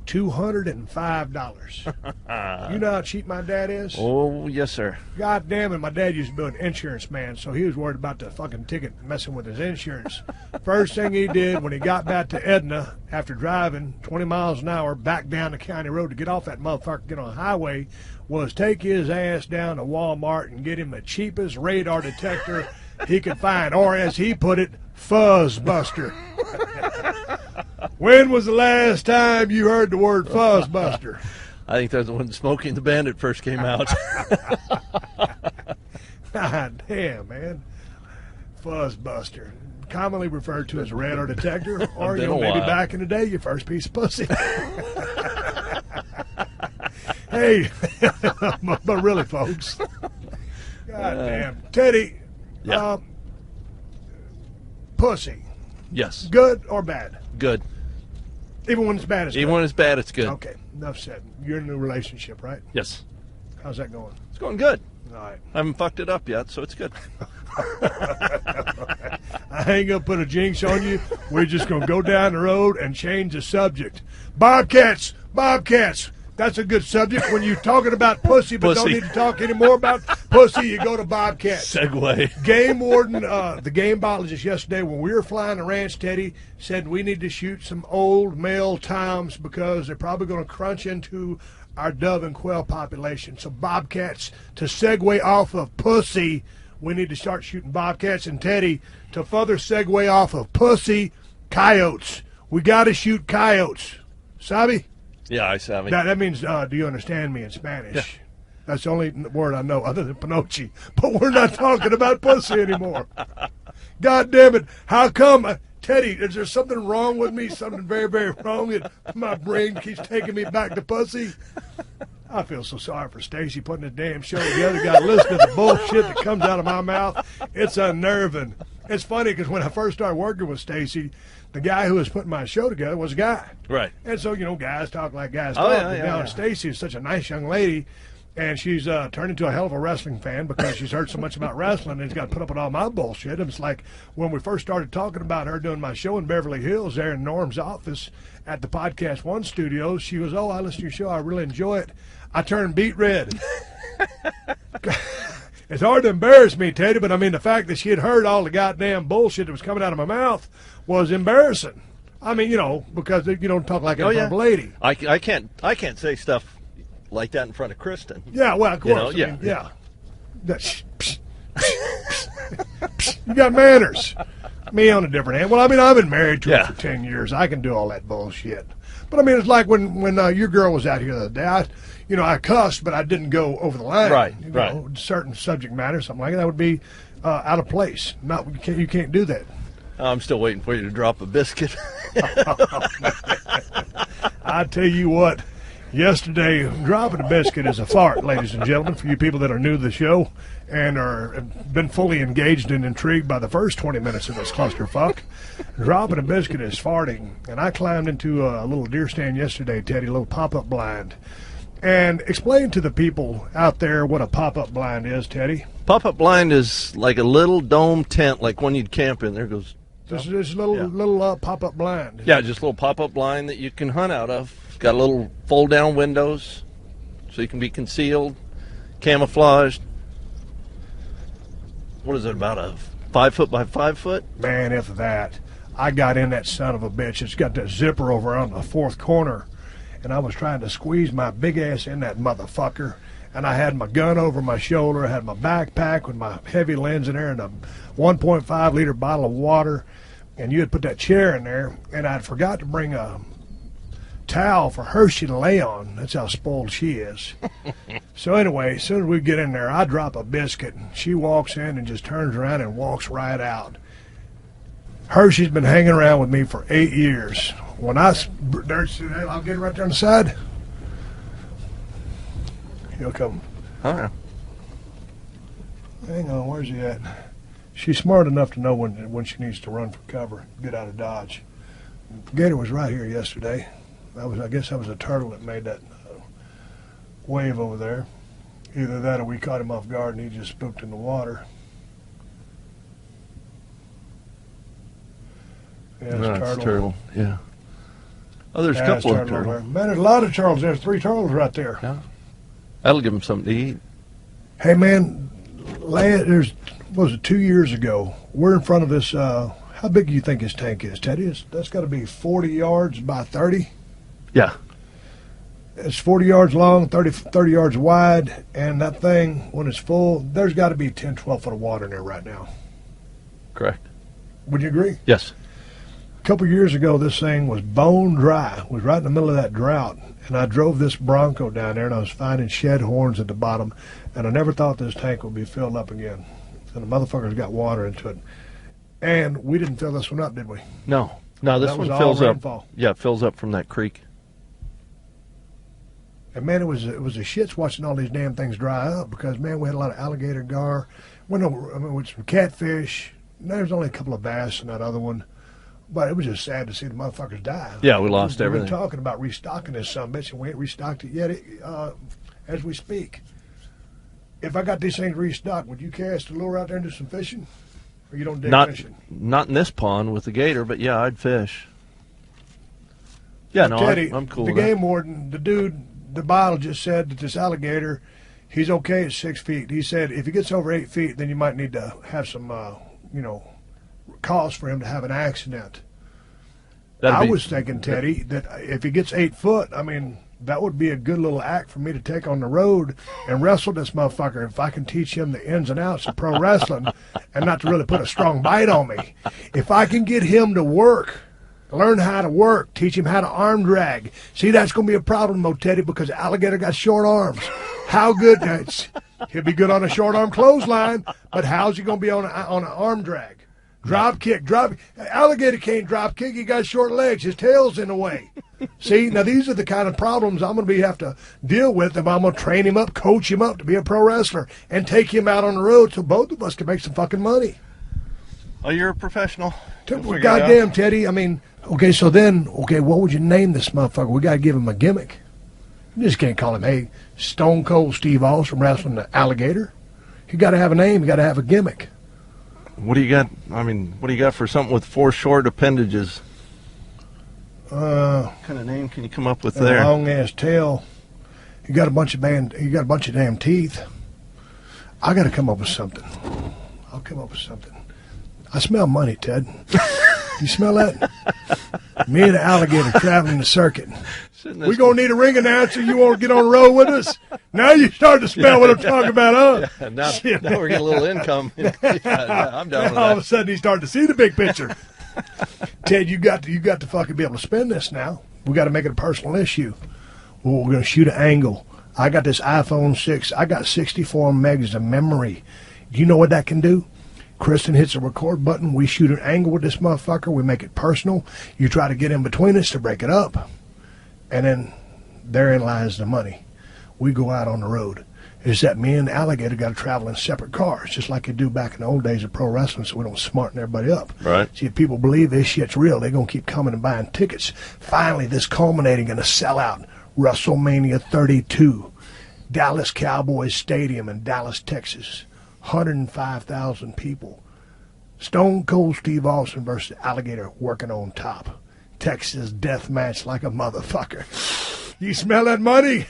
$205. You know how cheap my dad is? Oh, yes, sir. God damn it, my dad used to be an insurance man, so he was worried about the fucking ticket messing with his insurance. First thing he did when he got back to Edna after driving 20 miles an hour back down the county road to get off that motherfucker, get on the highway, was take his ass down to Walmart and get him the cheapest radar detector he could find, or as he put it, Fuzzbuster. When was the last time you heard the word Fuzzbuster? I think that's when Smokey and the Bandit first came out. God damn, man. Fuzzbuster. Commonly referred to as a radar detector, or maybe back in the day, your first piece of pussy. Hey, but really, folks. God damn. Teddy, Yeah. Pussy. Yes. Good or bad? Good. Even when it's bad, it's good. Even when it's bad, it's good. Okay, enough said. You're in a new relationship, right? Yes. How's that going? It's going good. All right. I haven't fucked it up yet, so it's good. I ain't going to put a jinx on you. We're just going to go down the road and change the subject. Bobcats! Bobcats! That's a good subject. When you're talking about pussy, but don't Pussy. need to talk anymore about pussy, you go to Bobcats. Segway. Game warden, the game biologist yesterday when we were flying the ranch, Teddy, said we need to shoot some old male toms because they're probably going to crunch into our dove and quail population. So Bobcats, to segue off of pussy, we need to start shooting Bobcats. And Teddy, to further segue off of pussy, coyotes. We got to shoot coyotes. Sabi? Yeah, I savvy. That means, do you understand me in Spanish? Yeah. That's the only word I know other than Pinochi. But we're not talking about pussy anymore. God damn it. How come, Teddy, is there something wrong with me? Something very, very wrong that my brain keeps taking me back to pussy? I feel so sorry for Stacy putting this damn show together. Got to listen to the bullshit that comes out of my mouth. It's unnerving. It's funny because when I first started working with Stacy, the guy who was putting my show together was a guy. Right. And so, guys talk like guys talk. Yeah, and now Stacy is such a nice young lady, and she's turned into a hell of a wrestling fan because she's heard so much about wrestling and has got to put up with all my bullshit. And it's like when we first started talking about her doing my show in Beverly Hills there in Norm's office at the Podcast One studios, she goes, I listen to your show. I really enjoy it. I turned beet red. It's hard to embarrass me, Teddy, but I mean, the fact that she had heard all the goddamn bullshit that was coming out of my mouth was embarrassing. I mean, because you don't talk like a lady. I can't say stuff like that in front of Kristen. Yeah, well, of course. Yeah. You got manners. Me on a different hand. Well, I mean, I've been married to her for 10 years. I can do all that bullshit. But I mean, it's like when your girl was out here the other day. I cussed, but I didn't go over the line. Right, Certain subject matter, something like that would be out of place. You can't do that. I'm still waiting for you to drop a biscuit. I tell you what, yesterday, dropping a biscuit is a fart, ladies and gentlemen, for you people that are new to the show and have been fully engaged and intrigued by the first 20 minutes of this clusterfuck. Dropping a biscuit is farting. And I climbed into a little deer stand yesterday, Teddy, a little pop-up blind. And explain to the people out there what a pop-up blind is, Teddy. Pop-up blind is like a little dome tent, like one you'd camp in. There goes. Just a little pop-up blind. Yeah, just a little pop-up blind that you can hunt out of. It's got a little fold-down windows, so you can be concealed, camouflaged. What is it, about a 5 foot by 5 foot? Man, if that. I got in that son of a bitch. It's got that zipper over on the fourth corner. And I was trying to squeeze my big ass in that motherfucker. And I had my gun over my shoulder. I had my backpack with my heavy lens in there and a 1.5 liter bottle of water. And you had put that chair in there. And I'd forgot to bring a towel for Hershey to lay on. That's how spoiled she is. So anyway, as soon as we get in there, I drop a biscuit. She walks in and just turns around and walks right out. Hershey's been hanging around with me for 8 years. When I'll get right there on the side. He'll come. Oh, yeah. Hang on, where's he at? She's smart enough to know when she needs to run for cover, get out of dodge. Gator was right here yesterday. I guess that was a turtle that made that wave over there. Either that or we caught him off guard and he just spooked in the water. Yeah, it's turtle. Yeah. Oh, there's a couple of turtles. turtles. Man, there's a lot of turtles. There's 3 turtles right there. Yeah. That'll give them something to eat. Hey, man, what was it, 2 years ago? We're in front of this. How big do you think his tank is, Teddy? That's got to be 40 yards by 30. Yeah. It's 40 yards long, 30 yards wide, and that thing, when it's full, there's got to be 10, 12 foot of water in there right now. Correct. Would you agree? Yes. A couple years ago, this thing was bone dry. It was right in the middle of that drought, and I drove this Bronco down there, and I was finding shed horns at the bottom, and I never thought this tank would be filled up again. And the motherfuckers got water into it. And we didn't fill this one up, did we? No, this That one was fills all up. rainfall. Yeah, it fills up from that creek. And man, it was a shits watching all these damn things dry up because man, we had a lot of alligator gar. With some catfish. There's only a couple of bass in that other one, but it was just sad to see the motherfuckers die. Yeah, we lost everything. We've been talking about restocking this son of a bitch, and we ain't restocked it yet. As we speak, if I got these things restocked, would you cast a lure out there and do some fishing? Or you don't dig fishing? Not in this pond with the gator, but yeah, I'd fish. Yeah, no, Teddy, I'm cool the with game that. warden, the dude, the biologist said that this alligator, he's okay at 6 feet. He said if he gets over 8 feet, then you might need to have some, cause for him to have an accident. I was thinking, Teddy, that if he gets 8 foot, I mean, that would be a good little act for me to take on the road and wrestle this motherfucker. If I can teach him the ins and outs of pro wrestling and not to really put a strong bite on me. If I can get him to work, learn how to work, teach him how to arm drag. See, that's going to be a problem, though, Teddy, because alligator got short arms. How good? He'll be good on a short arm clothesline, but how's he going to be on an arm drag? Drop kick. Alligator can't drop kick. He got short legs. His tail's in the way. See, now these are the kind of problems I'm going to have to deal with if I'm going to train him up, coach him up to be a pro wrestler, and take him out on the road so both of us can make some fucking money. Oh, you're a professional. Goddamn, Teddy. I mean, okay, what would you name this motherfucker? We got to give him a gimmick. You just can't call him, hey, Stone Cold Steve Austin wrestling the Alligator. You got to have a name. You got to have a gimmick. What do you got? I mean, what do you got for something with 4 short appendages? What kind of name can you come up with there? A long ass tail. You got a bunch of damn teeth. I got to come up with something. I'll come up with something. I smell money, Ted. You smell that? Me and the alligator traveling the circuit. We're going to need a ring announcer. You want to get on the road with us? Now you start to smell what I'm talking about, huh? Yeah, now we're getting a little income. Yeah, I'm down with that. All of a sudden, he's starting to see the big picture. Ted, you got to fucking be able to spend this now. We got to make it a personal issue. Well, we're going to shoot an angle. I got this iPhone 6. I got 64 megs of memory. Do you know what that can do? Kristen hits the record button. We shoot an angle with this motherfucker. We make it personal. You try to get in between us to break it up. And then therein lies the money. We go out on the road. Is that me and the alligator got to travel in separate cars, just like they do back in the old days of pro wrestling, so we don't smarten everybody up. Right. See, if people believe this shit's real, they're going to keep coming and buying tickets. Finally, this culminating in a sellout, WrestleMania 32, Dallas Cowboys Stadium in Dallas, Texas. 105,000 people. Stone Cold Steve Austin versus Alligator working on top. Texas death match like a motherfucker. You smell that money?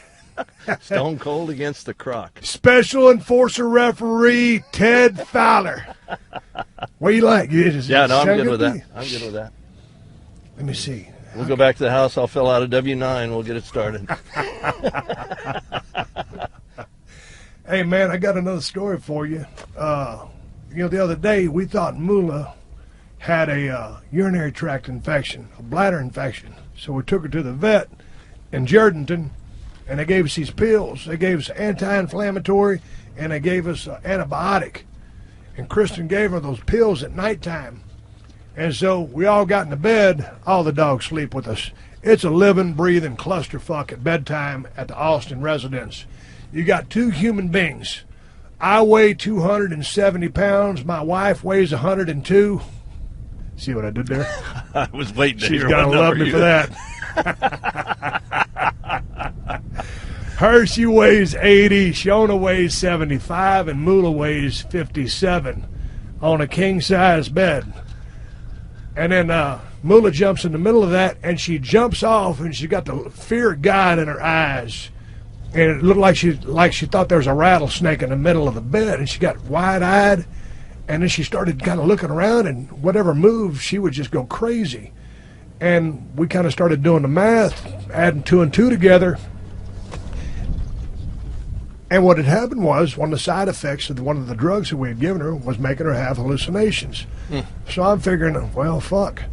Stone Cold against the Croc. Special enforcer referee Ted Fowler. What do you like? I'm good with that. I'm good with that. Let me see. We'll go back to the house. I'll fill out a W-9. We'll get it started. Hey, man, I got another story for you. The other day we thought Mula had a urinary tract infection, a bladder infection. So we took her to the vet in Jordanton, and they gave us these pills. They gave us anti-inflammatory, and they gave us an antibiotic. And Kristen gave her those pills at nighttime. And so we all got into bed. All the dogs sleep with us. It's a living, breathing clusterfuck at bedtime at the Austin residence. You got 2 human beings. I weigh 270 pounds. My wife weighs 102. See what I did there? I was waiting to She's hear got to love me for that. Hershey weighs 80. Shona weighs 75. And Mula weighs 57 on a king-size bed. And then Moolah jumps in the middle of that, and she jumps off, and she got the fear of God in her eyes. And it looked like she thought there was a rattlesnake in the middle of the bed, and she got wide-eyed. And then she started kind of looking around, and whatever moved, she would just go crazy. And we kind of started doing the math, adding 2 and 2 together. And what had happened was one of the side effects of one of the drugs that we had given her was making her have hallucinations. So I'm figuring, well, fuck.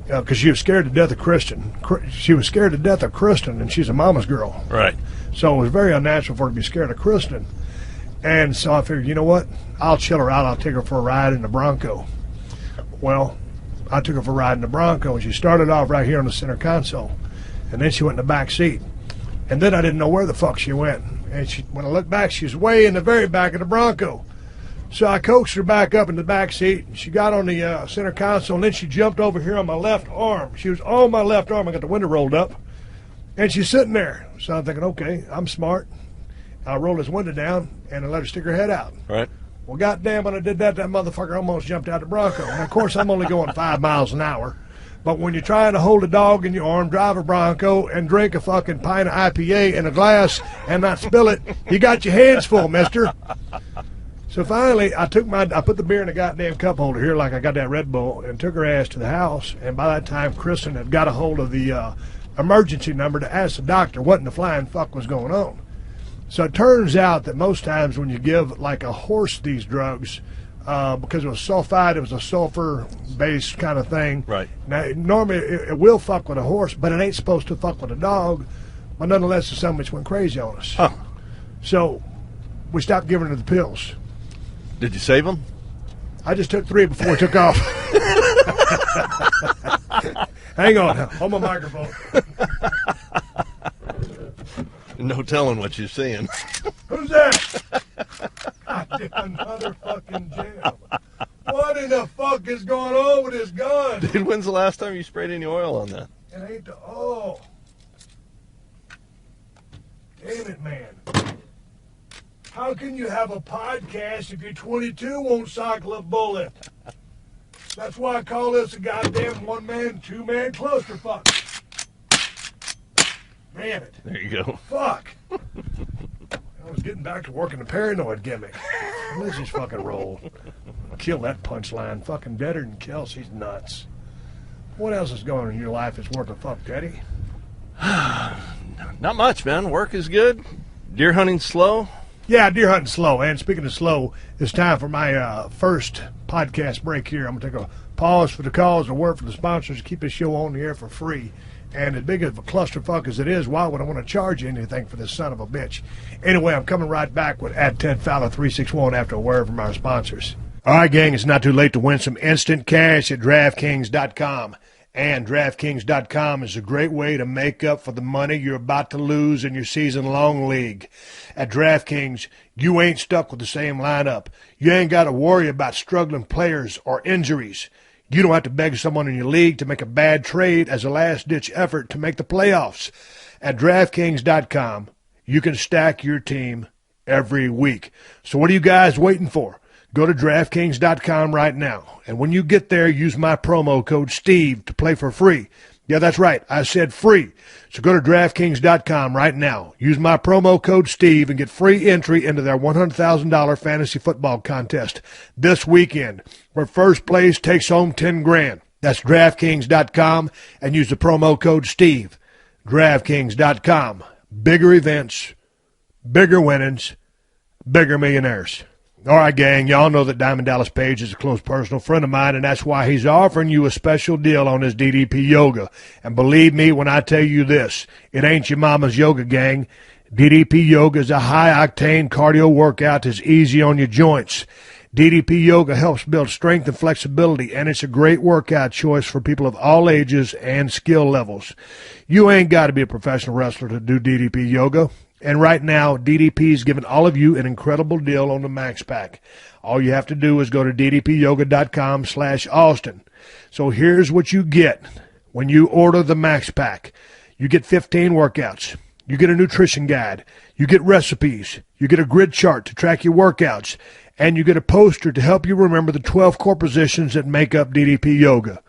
Because she was scared to death of Kristen. She was scared to death of Kristen, and she's a mama's girl. Right. So it was very unnatural for her to be scared of Kristen. And so I figured, you know what? I'll chill her out. I'll take her for a ride in the Bronco. Well, I took her for a ride in the Bronco, and she started off right here on the center console. And then she went in the back seat. And then I didn't know where the fuck she went. And when I looked back, she was way in the very back of the Bronco. So I coaxed her back up in the back seat. And she got on the center console, and then she jumped over here on my left arm. She was on my left arm. I got the window rolled up. And she's sitting there. So I'm thinking, okay, I'm smart. I rolled his window down, and I let her stick her head out. Right. Well, goddamn, when I did that, that motherfucker almost jumped out the Bronco. And, of course, I'm only going 5 miles an hour. But when you're trying to hold a dog in your arm, drive a Bronco, and drink a fucking pint of IPA in a glass and not spill it, you got your hands full, mister. So finally, I put the beer in a goddamn cup holder here like I got that Red Bull, and took her ass to the house. And by that time, Kristen had got a hold of the emergency number to ask the doctor what in the flying fuck was going on. So it turns out that most times when you give like a horse these drugs, because it was sulfide, it was a sulfur-based kind of thing. Right. Now, normally it will fuck with a horse, but it ain't supposed to fuck with a dog. But nonetheless, the son bitch went crazy on us. Huh. So we stopped giving her the pills. Did you save them? I just took 3 before it took off. Hang on, hold my microphone. No telling what you're seeing. Who's that? I did another fucking jam. What in the fuck is going on with this gun? Dude, when's the last time you sprayed any oil on that? It ain't the oh. Damn it, man. How can you have a podcast if you're 22 won't cycle a bullet? That's why I call this a goddamn one-man, two-man clusterfuck. Damn it. There you go. Fuck. I was getting back to working the paranoid gimmick. Let's just fucking roll. Kill that punchline. Fucking better than Kelsey's nuts. What else is going on in your life that's worth a fuck, Teddy? Not much, man. Work is good. Deer hunting slow. Yeah, deer hunting slow. And speaking of slow, it's time for my first podcast break here. I'm going to take a pause for the calls, a word for the sponsors to keep this show on the air for free. And as big of a clusterfuck as it is, why would I want to charge you anything for this son of a bitch? Anyway, I'm coming right back with @TedFowler361 after a word from our sponsors. All right, gang, it's not too late to win some instant cash at DraftKings.com. And DraftKings.com is a great way to make up for the money you're about to lose in your season-long league. At DraftKings, you ain't stuck with the same lineup. You ain't got to worry about struggling players or injuries. You don't have to beg someone in your league to make a bad trade as a last-ditch effort to make the playoffs. At DraftKings.com, you can stack your team every week. So what are you guys waiting for? Go to DraftKings.com right now. And when you get there, use my promo code Steve to play for free. Yeah, that's right. I said free. So go to DraftKings.com right now. Use my promo code Steve and get free entry into their $100,000 fantasy football contest this weekend, where first place takes home $10,000. That's DraftKings.com and use the promo code Steve. DraftKings.com. Bigger events, bigger winnings, bigger millionaires. All right, gang, y'all know that Diamond Dallas Page is a close personal friend of mine, and that's why he's offering you a special deal on his DDP Yoga. And believe me when I tell you this, it ain't your mama's yoga, gang. DDP Yoga is a high-octane cardio workout that's easy on your joints. DDP Yoga helps build strength and flexibility, and it's a great workout choice for people of all ages and skill levels. You ain't got to be a professional wrestler to do DDP Yoga. And right now, DDP is giving all of you an incredible deal on the Max Pack. All you have to do is go to ddpyoga.com/Austin. So here's what you get when you order the Max Pack. You get 15 workouts. You get a nutrition guide. You get recipes. You get a grid chart to track your workouts. And you get a poster to help you remember the 12 core positions that make up DDP Yoga.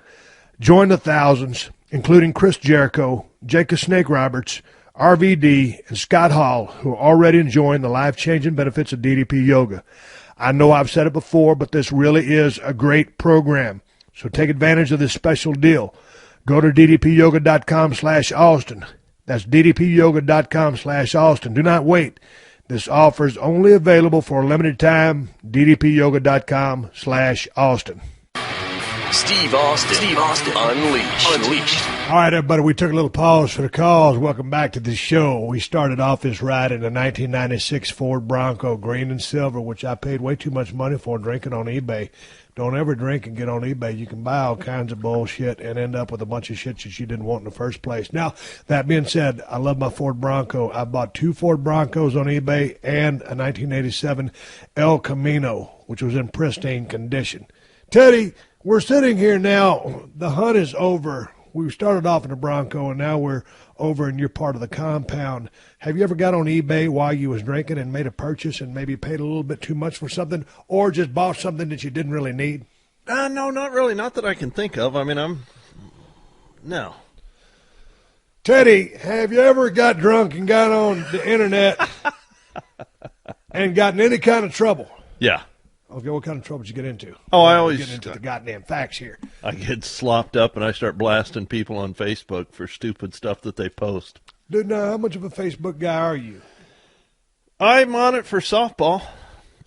Join the thousands, including Chris Jericho, Jacob Snake Roberts, RVD, and Scott Hall, who are already enjoying the life-changing benefits of DDP Yoga. I know I've said it before, but this really is a great program. So take advantage of this special deal. Go to ddpyoga.com/Austin. That's ddpyoga.com/Austin. Do not wait. This offer is only available for a limited time. ddpyoga.com/Austin. Steve Austin. Unleashed. All right, everybody, we took a little pause for the calls. Welcome back to the show. We started off this ride in a 1996 Ford Bronco, green and silver, which I paid way too much money for drinking on eBay. Don't ever drink and get on eBay. You can buy all kinds of bullshit and end up with a bunch of shit that you didn't want in the first place. Now, that being said, I love my Ford Bronco. I bought 2 Ford Broncos on eBay and a 1987 El Camino, which was in pristine condition. Teddy, we're sitting here now. The hunt is over. We started off in a Bronco, and now we're over in your part of the compound. Have you ever got on eBay while you was drinking and made a purchase and maybe paid a little bit too much for something, or just bought something that you didn't really need? No, not really. Not that I can think of. I mean, no. Teddy, have you ever got drunk and got on the internet and gotten any kind of trouble? Yeah. Okay, what kind of trouble did you get into? Oh, I always get into the goddamn facts here. I get slopped up and I start blasting people on Facebook for stupid stuff that they post. Dude, now, how much of a Facebook guy are you? I'm on it for softball,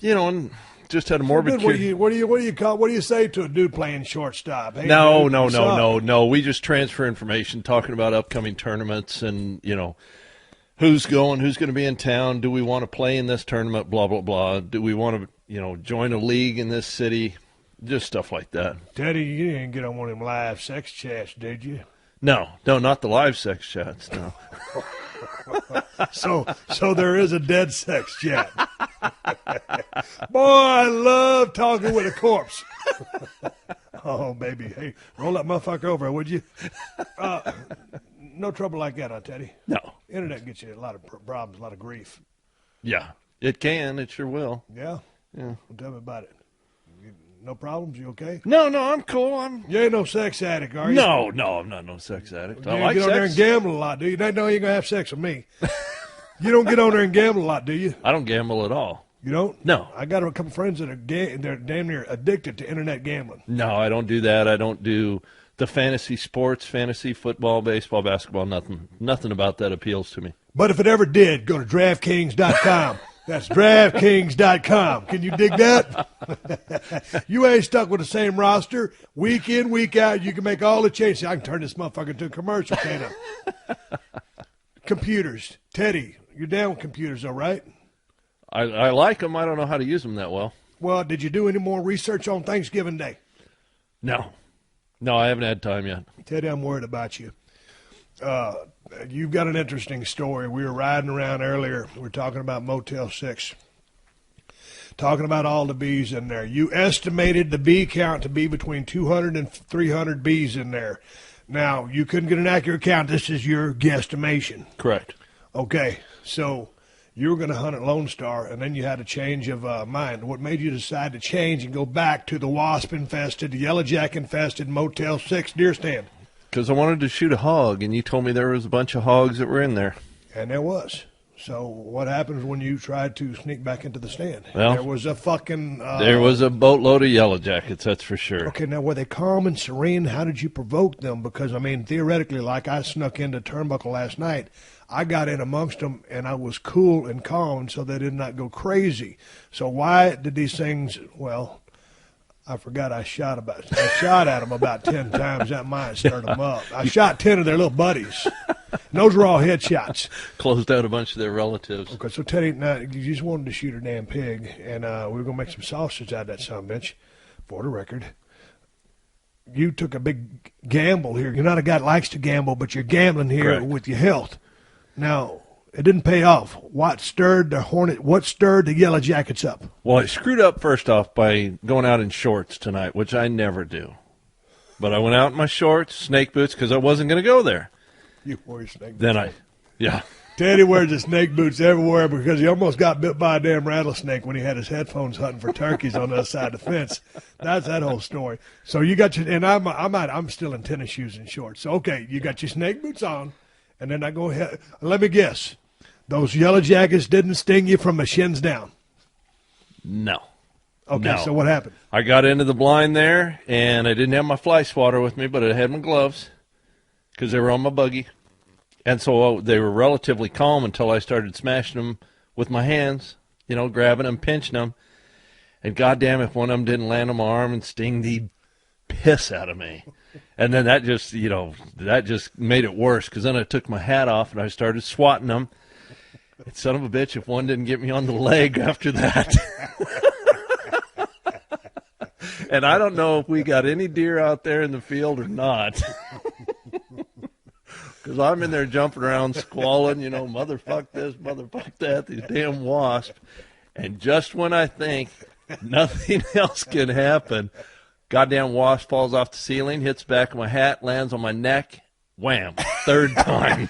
and just had a morbid. What do you say to a dude playing shortstop? Hey, No. We just transfer information, talking about upcoming tournaments and who's going to be in town. Do we want to play in this tournament? Blah blah blah. Do we want to join a league in this city? Just stuff like that. Teddy, you didn't get on one of them live sex chats, did you? No, not the live sex chats. No. So there is a dead sex chat. Boy, I love talking with a corpse. Oh, baby. Hey, roll that motherfucker over, would you? No trouble like that, huh, Teddy? No. Internet gets you a lot of problems, a lot of grief. Yeah, it can. It sure will. Yeah? Yeah. Well, tell me about it. No problems? You okay? No, I'm cool. You ain't no sex addict, are you? No, I'm not no sex addict. You I like get on sex. there and gamble a lot, do you? No, you ain't going to have sex with me. You don't get on there and gamble a lot, do you? I don't gamble at all. You don't? No. I got a couple friends that are they're damn near addicted to internet gambling. No, I don't do that. I don't do the fantasy sports, fantasy football, baseball, basketball, nothing. Nothing about that appeals to me. But if it ever did, go to DraftKings.com. That's DraftKings.com. Can you dig that? You ain't stuck with the same roster. Week in, week out, you can make all the changes. I can turn this motherfucker into a commercial, can't I? Computers. Teddy, you're down with computers, though, right? I like them. I don't know how to use them that well. Well, did you do any more research on Thanksgiving Day? No, I haven't had time yet. Teddy, I'm worried about you. You've got an interesting story. We were riding around earlier. We were talking about Motel 6, talking about all the bees in there. You estimated the bee count to be between 200 and 300 bees in there. Now, you couldn't get an accurate count. This is your guesstimation. Correct. Okay, so you were going to hunt at Lone Star, and then you had a change of mind. What made you decide to change and go back to the wasp-infested, yellowjack-infested Motel 6 deer stand? Because I wanted to shoot a hog, and you told me there was a bunch of hogs that were in there. And there was. So what happens when you tried to sneak back into the stand? Well, there was a fucking... there was a boatload of yellow jackets, that's for sure. Okay, now were they calm and serene? How did you provoke them? Because, I mean, theoretically, like I snuck into Turnbuckle last night, I got in amongst them, and I was cool and calm so they did not go crazy. So why did these things... Well... I forgot I shot at them about 10 times. That might stir them up. I shot 10 of their little buddies. And those were all headshots. Closed out a bunch of their relatives. Okay, so Teddy, now you just wanted to shoot a damn pig, and we were going to make some sausage out of that son of a bitch, for the record. You took a big gamble here. You're not a guy that likes to gamble, but you're gambling here Correct. with your health. Now, it didn't pay off. What stirred the Yellow Jackets up? Well, I screwed up first off by going out in shorts tonight, which I never do. But I went out in my shorts, snake boots, because I wasn't going to go there. You wore your snake boots. Yeah. Teddy wears his snake boots everywhere because he almost got bit by a damn rattlesnake when he had his headphones hunting for turkeys on the other side of the fence. That's that whole story. So you got your, and I'm still in tennis shoes and shorts. So, okay, you got your snake boots on, and then I go ahead. Let me guess. Those yellow jackets didn't sting you from the shins down? No. Okay, no. So what happened? I got into the blind there, and I didn't have my fly swatter with me, but I had my gloves because they were on my buggy. And so they were relatively calm until I started smashing them with my hands, you know, grabbing them, pinching them. And goddamn, if one of them didn't land on my arm and sting the piss out of me. And then that just, you know, that just made it worse because then I took my hat off and I started swatting them. And son of a bitch, if one didn't get me on the leg after that. And I don't know if we got any deer out there in the field or not. Because I'm in there jumping around, squalling, you know, motherfuck this, motherfuck that, these damn wasps. And just when I think nothing else can happen, goddamn wasp falls off the ceiling, hits the back of my hat, lands on my neck, wham, third time.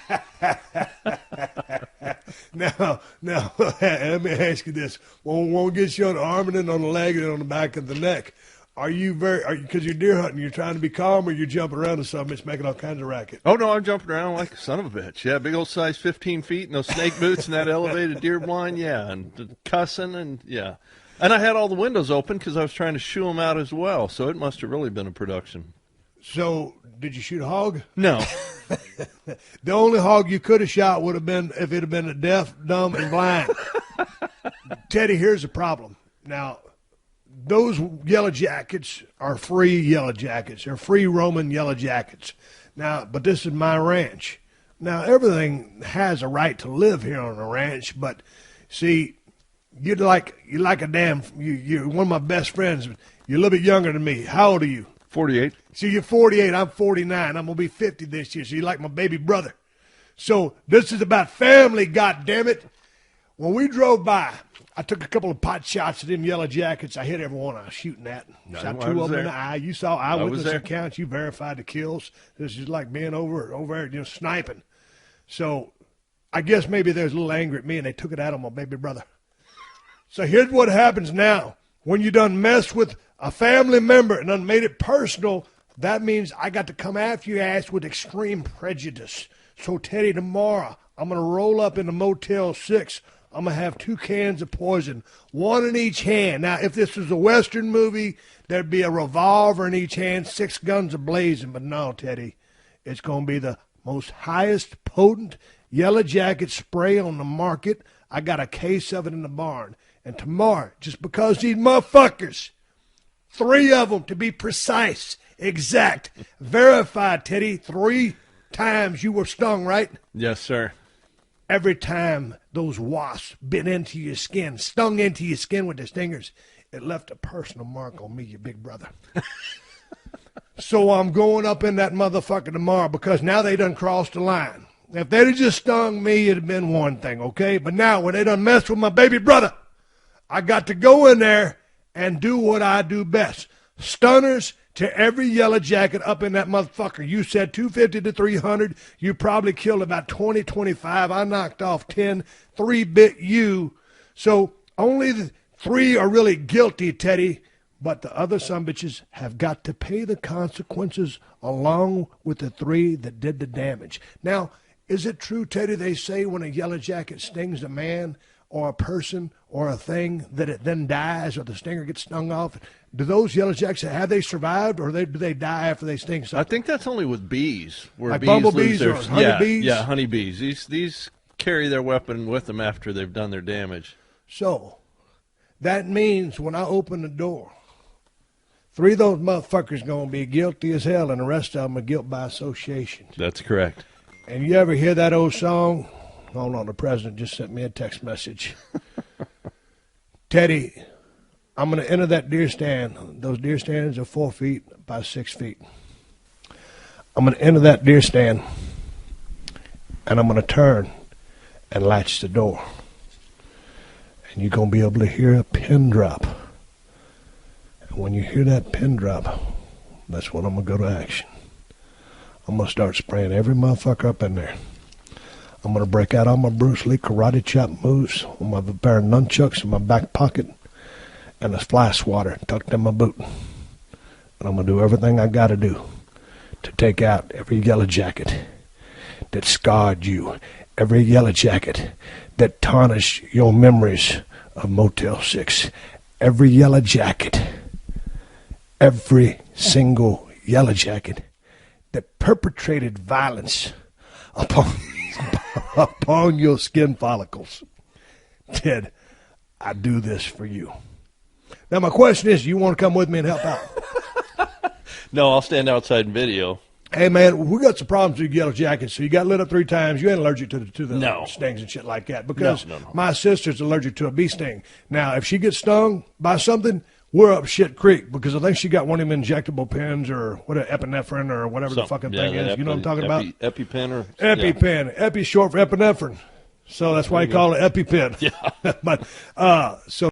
Now, let me ask you this. Won't get you on the arm and then on the leg and then on the back of the neck. Because you're deer hunting, you're trying to be calm or you're jumping around or something, it's making all kinds of racket? Oh, no, I'm jumping around like a son of a bitch. Yeah, big old size 15 feet and those snake boots and that elevated deer blind, yeah, and cussing and, yeah. And I had all the windows open because I was trying to shoo them out as well, so it must have really been a production. So, did you shoot a hog? No. The only hog you could have shot would have been if it had been a deaf, dumb, and blind. Teddy, here's the problem. Now, those yellow jackets are free yellow jackets. They're free roaming yellow jackets. Now, but this is my ranch. Now, everything has a right to live here on a ranch, but see, you're like a damn, you're one of my best friends. You're a little bit younger than me. How old are you? 48. See, you're 48. I'm 49. I'm going to be 50 this year, so you're like my baby brother. So this is about family, goddammit. When we drove by, I took a couple of pot shots at them yellow jackets. I hit everyone I was shooting at. Shot two of them in the eye. You saw eyewitness accounts. You verified the kills. This is like being over there, you know, sniping. So I guess maybe there's a little anger at me, and they took it out on my baby brother. So here's what happens now. When you done mess with a family member and done made it personal, that means I got to come after your ass with extreme prejudice. So, Teddy, tomorrow I'm going to roll up in the Motel 6. I'm going to have 2 cans of poison, 1 in each hand. Now, if this was a Western movie, there'd be a revolver in each hand, 6 guns a-blazing. But no, Teddy, it's going to be the most highest potent yellow jacket spray on the market. I got a case of it in the barn. And tomorrow, just because these motherfuckers, 3 of them to be precise, exact, verified, Teddy, 3 times you were stung, right? Yes, sir. Every time those wasps bit into your skin, stung into your skin with their stingers, it left a personal mark on me, your big brother. So I'm going up in that motherfucker tomorrow because now they done crossed the line. If they'd have just stung me, it'd have been one thing, okay? But now when they done messed with my baby brother, I got to go in there and do what I do best. Stunners to every yellow jacket up in that motherfucker. You said 250 to 300. You probably killed about 20, 25. I knocked off 10. 3 bit you. So only the 3 are really guilty, Teddy. But the other sumbitches have got to pay the consequences along with the 3 that did the damage. Now, is it true, Teddy, they say when a yellow jacket stings a man or a person or a thing that it then dies or the stinger gets stung off? Do those yellow jackets, have they survived or do they die after they sting something? I think that's only with bees. Where like bees bumblebees or honeybees? Yeah, honeybees. These carry their weapon with them after they've done their damage. So that means when I open the door, 3 of those motherfuckers going to be guilty as hell and the rest of them are guilt by association. That's correct. And you ever hear that old song? Hold on, the president just sent me a text message. Teddy, I'm going to enter that deer stand. Those deer stands are 4 feet by 6 feet. I'm going to enter that deer stand, and I'm going to turn and latch the door. And you're going to be able to hear a pin drop. And when you hear that pin drop, that's when I'm going to go to action. I'm going to start spraying every motherfucker up in there. I'm going to break out all my Bruce Lee karate chop moves with my pair of nunchucks in my back pocket and a fly swatter tucked in my boot. And I'm going to do everything I got to do to take out every yellow jacket that scarred you, every yellow jacket that tarnished your memories of Motel 6, every yellow jacket, every single yellow jacket that perpetrated violence upon your skin follicles. Ted, I do this for you. Now, my question is, do you want to come with me and help out? No, I'll stand outside and video. Hey, man, we got some problems with yellow jackets. So you got lit up 3 times. You ain't allergic to the No. stings and shit like that. Because No. my sister's allergic to a bee sting. Now, if she gets stung by something, we're up shit creek because I think she got one of them injectable pens or epinephrine or whatever the fucking thing is. You know what I'm talking about? EpiPen or EpiPen. Yeah. Epi short for epinephrine. So that's why you call it EpiPen. Yeah. But so